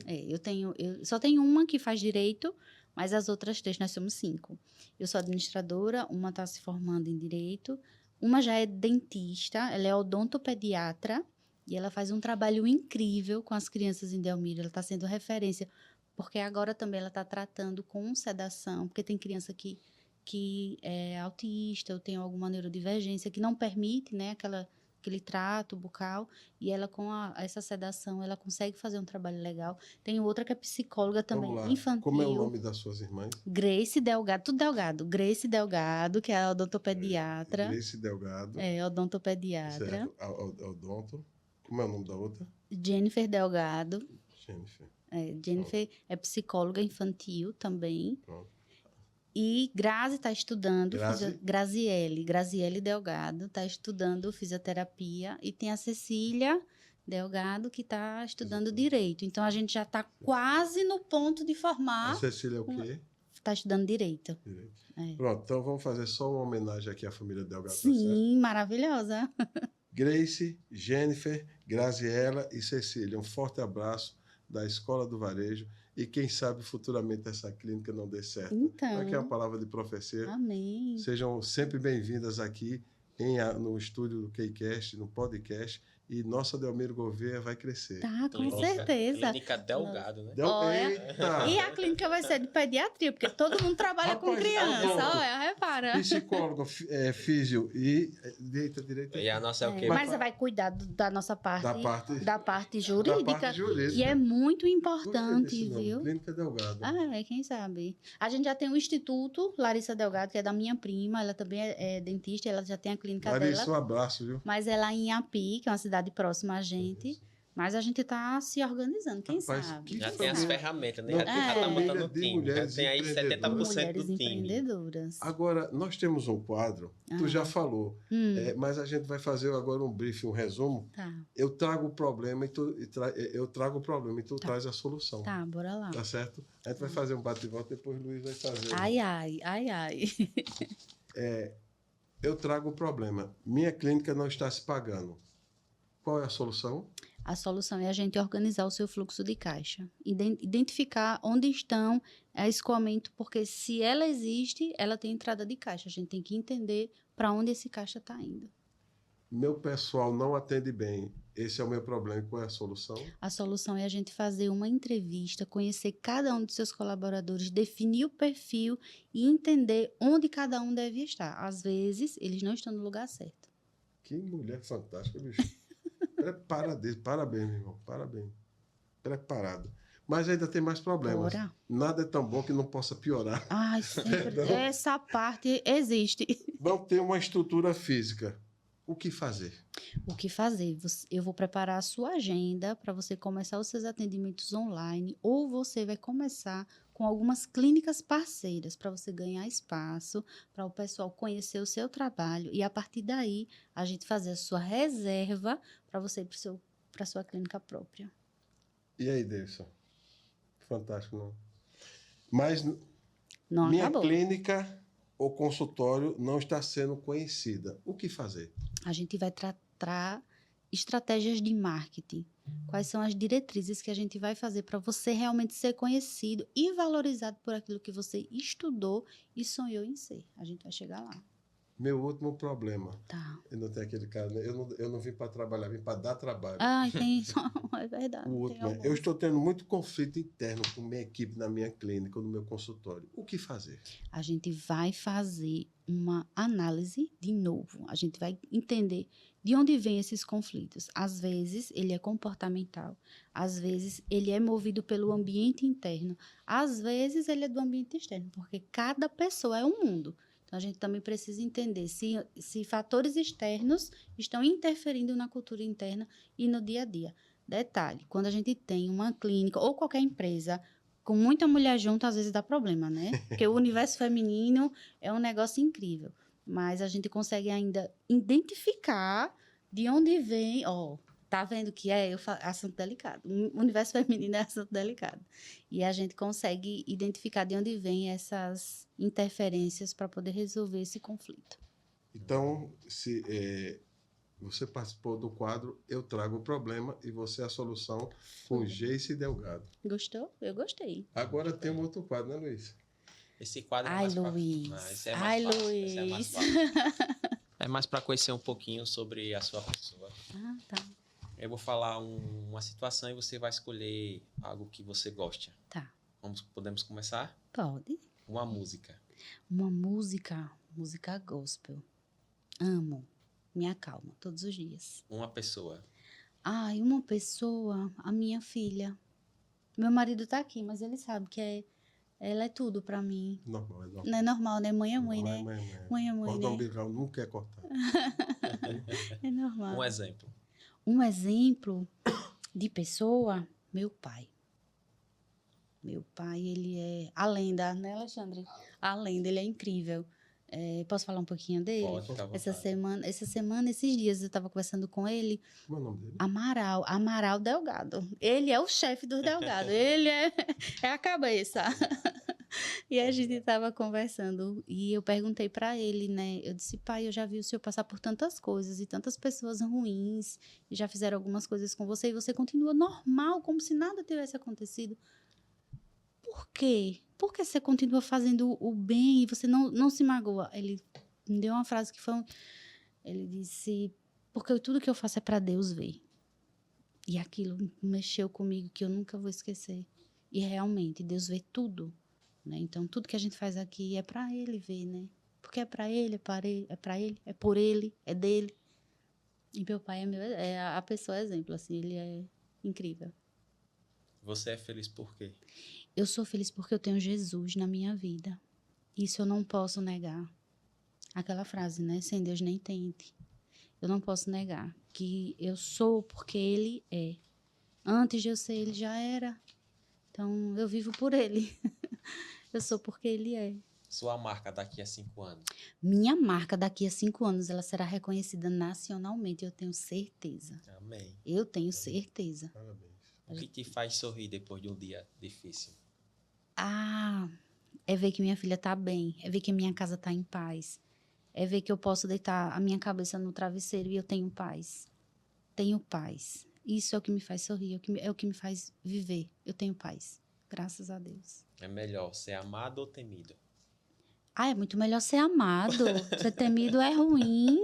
Eu só tenho uma que faz direito, mas as outras 3, nós somos 5. Eu sou administradora, uma está se formando em direito, uma já é dentista, ela é odontopediatra e ela faz um trabalho incrível com as crianças em Delmiro. Ela está sendo referência, porque agora também ela está tratando com sedação, porque tem criança que é autista ou tem alguma neurodivergência que não permite, né, aquele trato bucal, e ela com essa sedação, ela consegue fazer um trabalho legal. Tem outra que é psicóloga também, infantil. Como é o nome das suas irmãs? Grace Delgado, tudo Delgado. Grace Delgado, que é a odontopediatra. Grace Delgado. É, odontopediatra. Certo, odonto. Como é o nome da outra? Jennifer Delgado. Jennifer é psicóloga infantil também. Pronto. E Grazi está estudando, Graziele Delgado está estudando fisioterapia, e tem a Cecília Delgado que está estudando direito. Então a gente já está quase no ponto de formar. A Cecília é o quê? Está estudando direito. Pronto, então vamos fazer só uma homenagem aqui à família Delgado. Sim, tá, maravilhosa. Grace, Jennifer, Graziela e Cecília, um forte abraço da Escola do Varejo. E quem sabe futuramente essa clínica não dê certo. Então, aqui é uma palavra de profecia. Amém. Sejam sempre bem-vindas aqui no estúdio do KeyCast, no podcast. E nossa Delmiro Gouveia vai crescer. Tá, com certeza. Clínica Delgado, né? Eita! E a clínica vai ser de pediatria, porque todo mundo trabalha com criança. Olha, repara. Psicólogo, físio e direita. E a nossa é o quê? Mas você vai cuidar da nossa parte, da parte jurídica, que é muito importante, viu? Clínica Delgado. Quem sabe. A gente já tem um instituto, Larissa Delgado, que é da minha prima, ela também é dentista, ela já tem a clínica dela. Larissa, um abraço, viu? Mas ela é em Iapi, que é uma cidade próxima a gente. Mas a gente está se organizando, quem sabe? Já tem as ferramentas, né? Já está montando o time. Já tem aí 70% mulheres do time. empreendedoras. Agora, nós temos um quadro, tu já falou, mas a gente vai fazer agora um briefing, um resumo. Tá. Eu trago o problema e tu traz a solução. Tá, bora lá. Tá certo? A gente vai fazer um bate-volta, depois o Luiz vai fazer. Ai. Eu trago o problema. Minha clínica não está se pagando. Qual é a solução? A solução é a gente organizar o seu fluxo de caixa. Identificar onde estão a escoamento, porque se ela existe, ela tem entrada de caixa. A gente tem que entender para onde esse caixa está indo. Meu pessoal não atende bem. Esse é o meu problema. Qual é a solução? A solução é a gente fazer uma entrevista, conhecer cada um dos seus colaboradores, definir o perfil e entender onde cada um deve estar. Às vezes, eles não estão no lugar certo. Que mulher fantástica, bicho. Parabéns, meu irmão. Parabéns. Preparado. Mas ainda tem mais problemas. Bora. Nada é tão bom que não possa piorar. Ai, sempre. Essa parte existe. Não tem uma estrutura física. O que fazer? O que fazer? Eu vou preparar a sua agenda para você começar os seus atendimentos online, ou você vai começar com algumas clínicas parceiras para você ganhar espaço, para o pessoal conhecer o seu trabalho e a partir daí a gente fazer a sua reserva para você ir para a sua clínica própria. E aí, Davidson? Fantástico, não? Mas não minha acabou. Clínica ou consultório não está sendo conhecida. O que fazer? A gente vai tratar estratégias de marketing. Quais são as diretrizes que a gente vai fazer para você realmente ser conhecido e valorizado por aquilo que você estudou e sonhou em ser. A gente vai chegar lá. Meu último problema. Tá. Eu não tenho aquele cara, né? Eu não vim para trabalhar, vim para dar trabalho. Tem. É verdade. O último eu estou tendo muito conflito interno com minha equipe na minha clínica, no meu consultório. O que fazer? A gente vai fazer uma análise de novo. A gente vai entender de onde vêm esses conflitos. Às vezes, ele é comportamental. Às vezes, ele é movido pelo ambiente interno. Às vezes, ele é do ambiente externo, porque cada pessoa é um mundo. Então, a gente também precisa entender se fatores externos estão interferindo na cultura interna e no dia a dia. Detalhe, quando a gente tem uma clínica ou qualquer empresa com muita mulher junto, às vezes dá problema, né? Porque o universo feminino é um negócio incrível. Mas a gente consegue ainda identificar de onde vem... Tá vendo que é assunto delicado. O universo feminino é assunto delicado. E a gente consegue identificar de onde vem essas interferências para poder resolver esse conflito. Então, você participou do quadro Eu Trago o Problema e você a solução com Geice Delgado. Gostou? Eu gostei. Agora tem um outro quadro, né, Luiz? Esse quadro Luiz. Luiz. É mais para conhecer um pouquinho sobre a sua pessoa. Tá. Eu vou falar uma situação e você vai escolher algo que você gosta. Tá. Podemos começar? Pode. Uma música. Uma música gospel. Amo. Me acalma todos os dias. Uma pessoa. Uma pessoa, a minha filha. Meu marido tá aqui, mas ele sabe que ela é tudo pra mim. Normal, é normal. Não é normal, né? Mãe é mãe, né? Mãe é mãe, Cordão né? umbilical nunca é cortado. É normal. Um exemplo. Um exemplo de pessoa, meu pai. Meu pai, ele é a lenda, né, Alexandre? A lenda, ele é incrível. Posso falar um pouquinho dele? Pode, ficar à vontade. Essa semana, esses dias, eu estava conversando com ele. Como é o nome dele? Amaral Delgado. Ele é o chefe dos Delgado. Ele é a cabeça. E a gente estava conversando e eu perguntei para ele, né? Eu disse, pai, eu já vi o senhor passar por tantas coisas e tantas pessoas ruins e já fizeram algumas coisas com você e você continua normal, como se nada tivesse acontecido. Por quê? Por que você continua fazendo o bem e você não se magoa? Ele me deu uma frase que foi... Ele disse, porque tudo que eu faço é para Deus ver. E aquilo mexeu comigo que eu nunca vou esquecer. E realmente, Deus vê tudo. Né? Então, tudo que a gente faz aqui é para Ele ver, né? Porque é para Ele, é por Ele, é dele. E meu pai é a pessoa exemplo, assim, ele é incrível. Você é feliz por quê? Eu sou feliz porque eu tenho Jesus na minha vida. Isso eu não posso negar. Aquela frase, né? Sem Deus nem tente. Eu não posso negar que eu sou porque Ele é. Antes de eu ser, Ele já era. Então, eu vivo por Ele. Eu sou porque Ele é. Sua marca daqui a 5 anos? Minha marca daqui a 5 anos, ela será reconhecida nacionalmente, eu tenho certeza. Amém. Eu tenho certeza. Parabéns. O que te faz sorrir depois de um dia difícil? É ver que minha filha tá bem, é ver que minha casa tá em paz, é ver que eu posso deitar a minha cabeça no travesseiro e eu tenho paz. Tenho paz. Isso é o que me faz sorrir, é o que me faz viver. Eu tenho paz. Graças a Deus. É melhor ser amado ou temido? É muito melhor ser amado. Ser temido é ruim.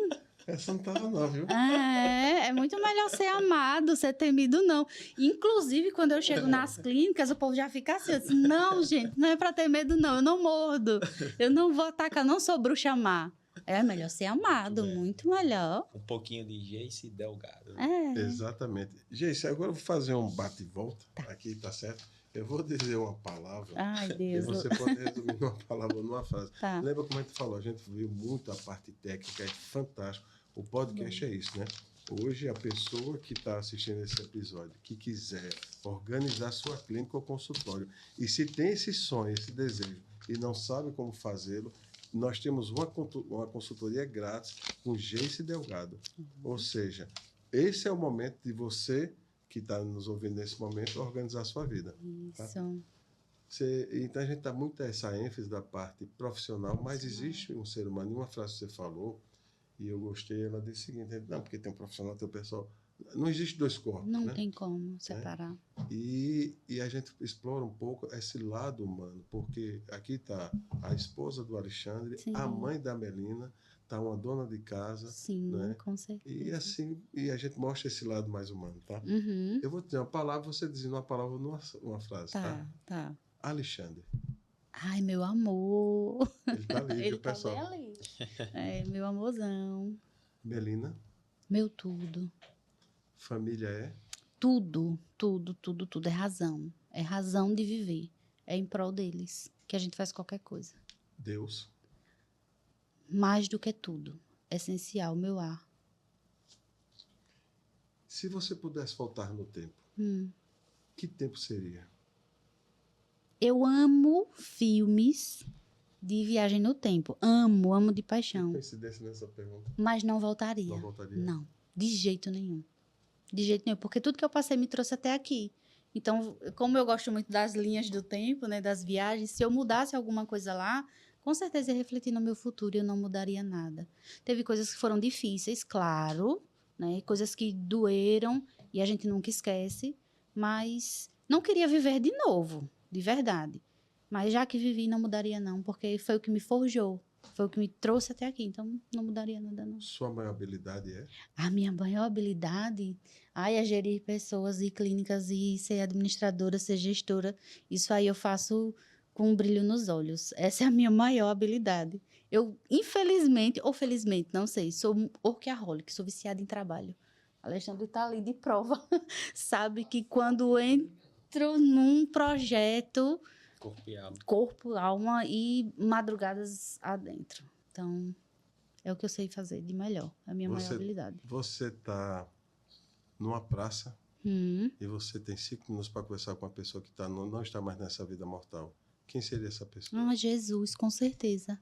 Essa não tava não, viu? É muito melhor ser amado, ser temido não. Inclusive, quando eu chego nas clínicas, o povo já fica assim, não, gente, não é pra ter medo não, eu não mordo. Eu não vou atacar, não sou bruxa má. É melhor ser amado, muito melhor. Um pouquinho de Geice Delgado. Exatamente. Geice, agora eu vou fazer um bate e volta. Aqui, tá certo? Eu vou dizer uma palavra. Ai, Deus. E você pode resumir numa palavra ou numa frase. Tá. Lembra como a gente falou? A gente viu muito a parte técnica, é fantástico. O podcast é isso, né? Hoje, a pessoa que está assistindo esse episódio, que quiser organizar sua clínica ou consultório, e se tem esse sonho, esse desejo, e não sabe como fazê-lo, nós temos uma consultoria grátis com Geice Delgado. Ou seja, esse é o momento de você, que está nos ouvindo nesse momento, organizar a sua vida. Isso. Tá? Então, a gente dá muito essa ênfase da parte profissional, mas existe um ser humano, e uma frase que você falou, e eu gostei, ela disse o seguinte, não, porque tem um profissional, tem um pessoal, Não existe dois corpos, Não né? tem como separar. E a gente explora um pouco esse lado humano, porque aqui está a esposa do Alexandre, Sim. a mãe da Melina, está uma dona de casa. Sim, né? com certeza. E assim, e a gente mostra esse lado mais humano, tá? Uhum. Eu vou dizer uma palavra, você dizendo uma palavra numa frase, tá? Tá. Alexandre. Ai, meu amor. Ele está ali, Ele viu, tá pessoal? bem ali. É, meu amorzão. Melina, Meu tudo. família é? Tudo. É razão. É razão de viver. É em prol deles que a gente faz qualquer coisa. Deus. Mais do que tudo. Essencial, meu ar. Se você pudesse voltar no tempo, que tempo seria? Eu amo filmes de viagem no tempo. Amo de paixão. Que coincidência nessa pergunta. Mas não voltaria. Não voltaria? Não, de jeito nenhum. De jeito nenhum, porque tudo que eu passei me trouxe até aqui. Então, como eu gosto muito das linhas do tempo, né, das viagens, se eu mudasse alguma coisa lá, com certeza ia refletir no meu futuro e eu não mudaria nada. Teve coisas que foram difíceis, claro, né, coisas que doeram e a gente nunca esquece, mas não queria viver de novo, de verdade. Mas já que vivi, não mudaria não, porque foi o que me forjou, foi o que me trouxe até aqui, então não mudaria nada não. Sua maior habilidade é? A minha maior habilidade é gerir pessoas e clínicas e ser administradora, ser gestora. Isso aí eu faço com um brilho nos olhos. Essa é a minha maior habilidade. Eu, infelizmente, ou felizmente, não sei, sou workaholic, sou viciada em trabalho. Alexandre está ali de prova. Sabe que quando entro num projeto... Corpo, alma e madrugadas adentro. Então... é o que eu sei fazer de melhor. É a minha maior habilidade. Você está numa praça e você tem 5 minutos para conversar com uma pessoa que não está mais nessa vida mortal. Quem seria essa pessoa? Ah, Jesus, com certeza.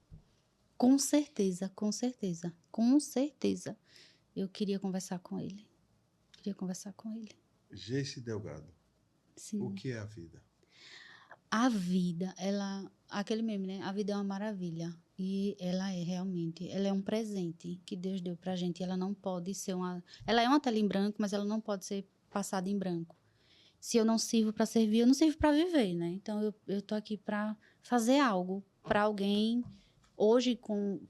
Com certeza. Eu queria conversar com ele. Geice Delgado. Sim. O que é a vida? A vida, aquele meme, né? A vida é uma maravilha. E ela é realmente, ela é um presente que Deus deu pra gente. Ela não pode ser ela é uma tela em branco, mas ela não pode ser passada em branco. Se eu não sirvo para servir, eu não sirvo para viver, né? Então eu tô aqui para fazer algo para alguém hoje com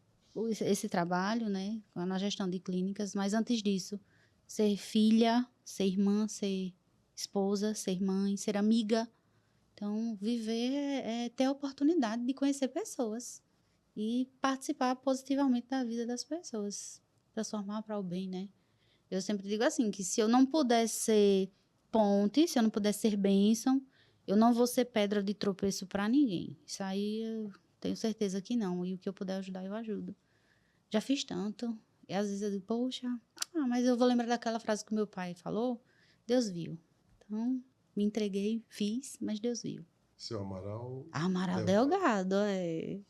esse trabalho, né? Na gestão de clínicas, mas antes disso, ser filha, ser irmã, ser esposa, ser mãe, ser amiga. Então, viver é ter a oportunidade de conhecer pessoas e participar positivamente da vida das pessoas, transformar para o bem, né? Eu sempre digo assim, que se eu não puder ser ponte, se eu não puder ser bênção, eu não vou ser pedra de tropeço para ninguém. Isso aí eu tenho certeza que não. E o que eu puder ajudar, eu ajudo. Já fiz tanto. E às vezes eu digo, poxa, mas eu vou lembrar daquela frase que meu pai falou, Deus viu. Então... me entreguei, fiz, mas Deus viu. Seu Amaral... Amaral Delgado, é.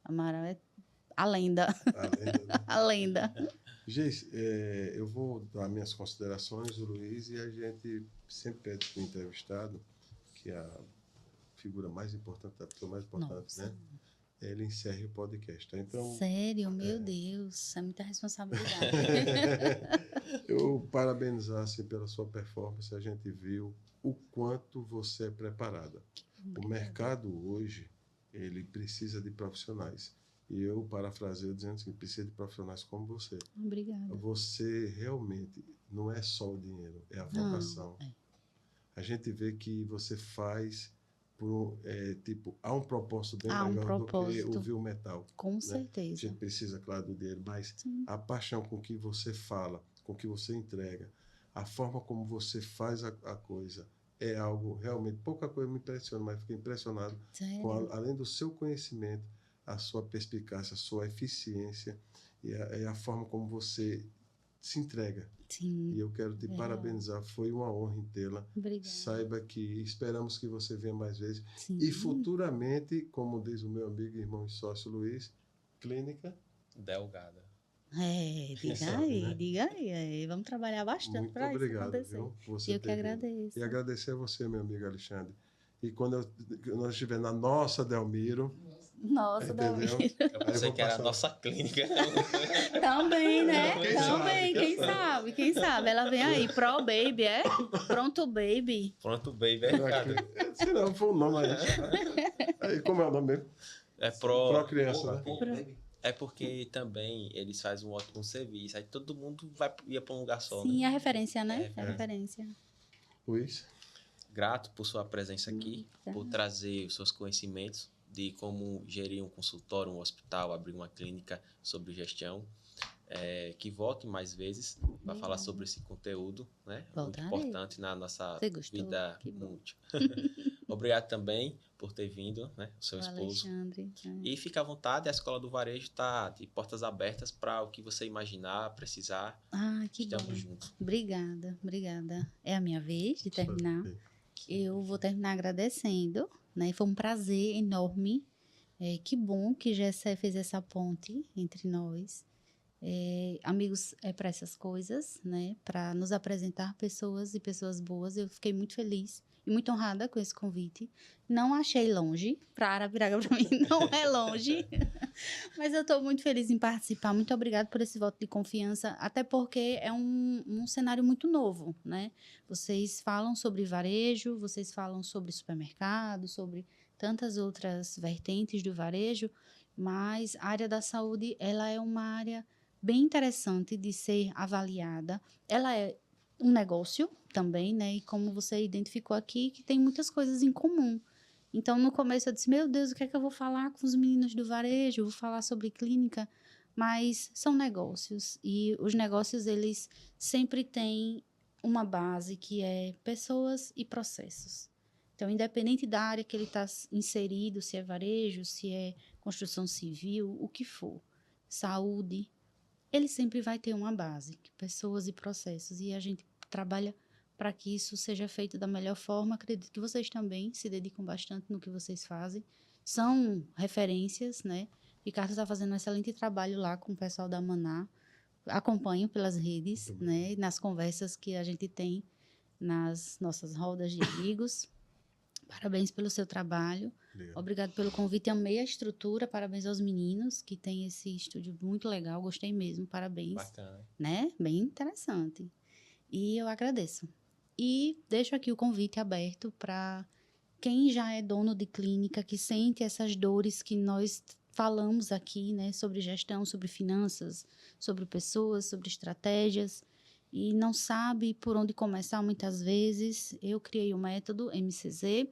Amaral é a lenda. A lenda. Gente, eu vou dar minhas considerações, o Luiz, e a gente sempre pede para o entrevistado, que é a figura mais importante, a pessoa mais importante, né? Ele encerre o podcast. Tá? Então, sério? Meu Deus, é muita responsabilidade. Eu parabenizar assim, pela sua performance, a gente viu o quanto você é preparada. O mercado hoje, ele precisa de profissionais. E eu parafraseio dizendo que precisa de profissionais como você. Obrigada. Você realmente não é só o dinheiro, é a vocação. Não, A gente vê que você faz há um propósito bem maior do que ouvir o metal. Com certeza. A gente precisa, claro, do dinheiro, mas a paixão com que você fala, com que você entrega, a forma como você faz a coisa, é algo realmente... pouca coisa me impressiona, mas fico impressionado com além do seu conhecimento, a sua perspicácia, a sua eficiência e a forma como você se entrega. Sim. E eu quero te parabenizar, foi uma honra em tê-la. Obrigada. Saiba que esperamos que você venha mais vezes. Sim. E futuramente, como diz o meu amigo, irmão e sócio Luiz, Clínica Delgada. Diga aí. Vamos trabalhar bastante para isso acontecer. Muito obrigado. Eu que agradeço. E agradecer a você, meu amigo Alexandre. E quando nós estiver na nossa Delmiro, Nossa, Entendeu? Eu pensei que era a nossa clínica. Também, né? Quem Também, sabe, quem sabe? Ela vem aí, Pro Baby, é? Pronto Baby. Pronto, baby, é, cara. Se não, foi o nome aí. Aí, como é o nome mesmo? É pro criança, né? É porque também eles fazem um ótimo serviço. Aí todo mundo ia para um lugar só. Sim, né? a referência, né? É a referência. Luiz? Grato por sua presença aqui, por trazer os seus conhecimentos de como gerir um consultório, um hospital, abrir uma clínica sobre gestão. Que volte mais vezes para falar sobre esse conteúdo, né? Voltarei. Muito importante na nossa vida útil. Obrigado também por ter vindo, né? O seu esposo. Alexandre. E fica à vontade, a Escola do Varejo está de portas abertas para o que você imaginar, precisar. Que Estamos bom. juntos. Obrigada. É a minha vez de terminar. Eu vou terminar agradecendo, né? Foi um prazer enorme. Que bom que Gessé fez essa ponte entre nós. Amigos para essas coisas, né? Para nos apresentar pessoas e pessoas boas. Eu fiquei muito feliz e muito honrada com esse convite. Não achei longe. Para Arapiraca, para mim, não é longe. Mas eu estou muito feliz em participar. Muito obrigada por esse voto de confiança. Até porque é um cenário muito novo, né? Vocês falam sobre varejo, vocês falam sobre supermercado, sobre tantas outras vertentes do varejo. Mas a área da saúde, ela é uma área bem interessante de ser avaliada. Ela é um negócio também, né? E como você identificou aqui, que tem muitas coisas em comum. Então, no começo eu disse, meu Deus, o que é que eu vou falar com os meninos do varejo? Eu vou falar sobre clínica. Mas são negócios. E os negócios, eles sempre têm uma base que é pessoas e processos. Então, independente da área que ele está inserido, se é varejo, se é construção civil, o que for, saúde, ele sempre vai ter uma base, pessoas e processos, e a gente trabalha para que isso seja feito da melhor forma. Acredito que vocês também se dedicam bastante no que vocês fazem, são referências, né? Ricardo está fazendo um excelente trabalho lá com o pessoal da Maná, acompanho pelas redes, né? E nas conversas que a gente tem nas nossas rodas de amigos. Parabéns pelo seu trabalho. Obrigado pelo convite. Amei a estrutura. Parabéns aos meninos que têm esse estúdio muito legal. Gostei mesmo. Parabéns. Bacana. Né? Bem interessante. E eu agradeço. E deixo aqui o convite aberto para quem já é dono de clínica, que sente essas dores que nós falamos aqui, né? Sobre gestão, sobre finanças, sobre pessoas, sobre estratégias. E não sabe por onde começar muitas vezes. Eu criei o método MCZ.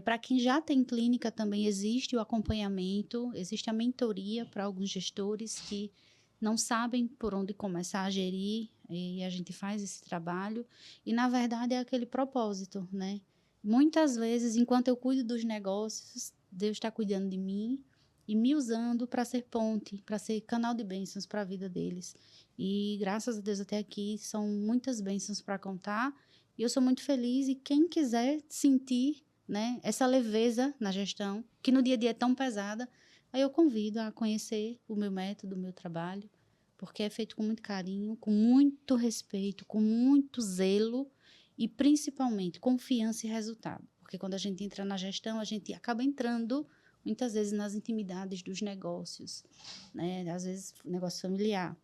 Para quem já tem clínica também existe o acompanhamento, existe a mentoria para alguns gestores que não sabem por onde começar a gerir, e a gente faz esse trabalho. E, na verdade, é aquele propósito, né? Muitas vezes, enquanto eu cuido dos negócios, Deus está cuidando de mim e me usando para ser ponte, para ser canal de bênçãos para a vida deles. E, graças a Deus, até aqui, são muitas bênçãos para contar. E eu sou muito feliz. E quem quiser sentir, né, essa leveza na gestão, que no dia a dia é tão pesada, aí eu convido a conhecer o meu método, o meu trabalho, porque é feito com muito carinho, com muito respeito, com muito zelo e, principalmente, confiança e resultado. Porque quando a gente entra na gestão, a gente acaba entrando muitas vezes nas intimidades dos negócios, né? Às vezes negócio familiar.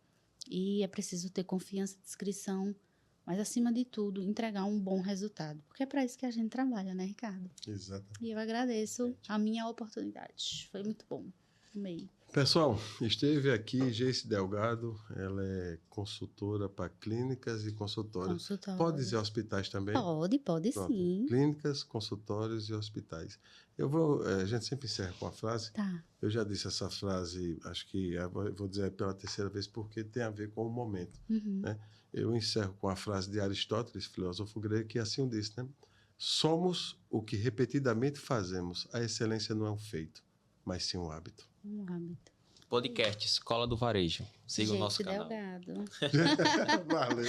E é preciso ter confiança, discrição, mas, acima de tudo, entregar um bom resultado. Porque é para isso que a gente trabalha, né, Ricardo? Exatamente. E eu agradeço a minha oportunidade. Foi muito bom. Amei. Pessoal, esteve aqui Geice Delgado, ela é consultora para clínicas e consultórios. Pode dizer hospitais também? Pode Pronto. sim. Clínicas, consultórios e hospitais. A gente sempre encerra com a frase. Tá. Eu já disse essa frase, acho que vou dizer pela terceira vez, porque tem a ver com o momento. Né? Eu encerro com a frase de Aristóteles, filósofo grego, que assim o disse, né? Somos o que repetidamente fazemos. A excelência não é um feito, mas sim um hábito. Um hábito. Podcast Escola do Varejo. Siga o nosso canal. Delgado. Valeu.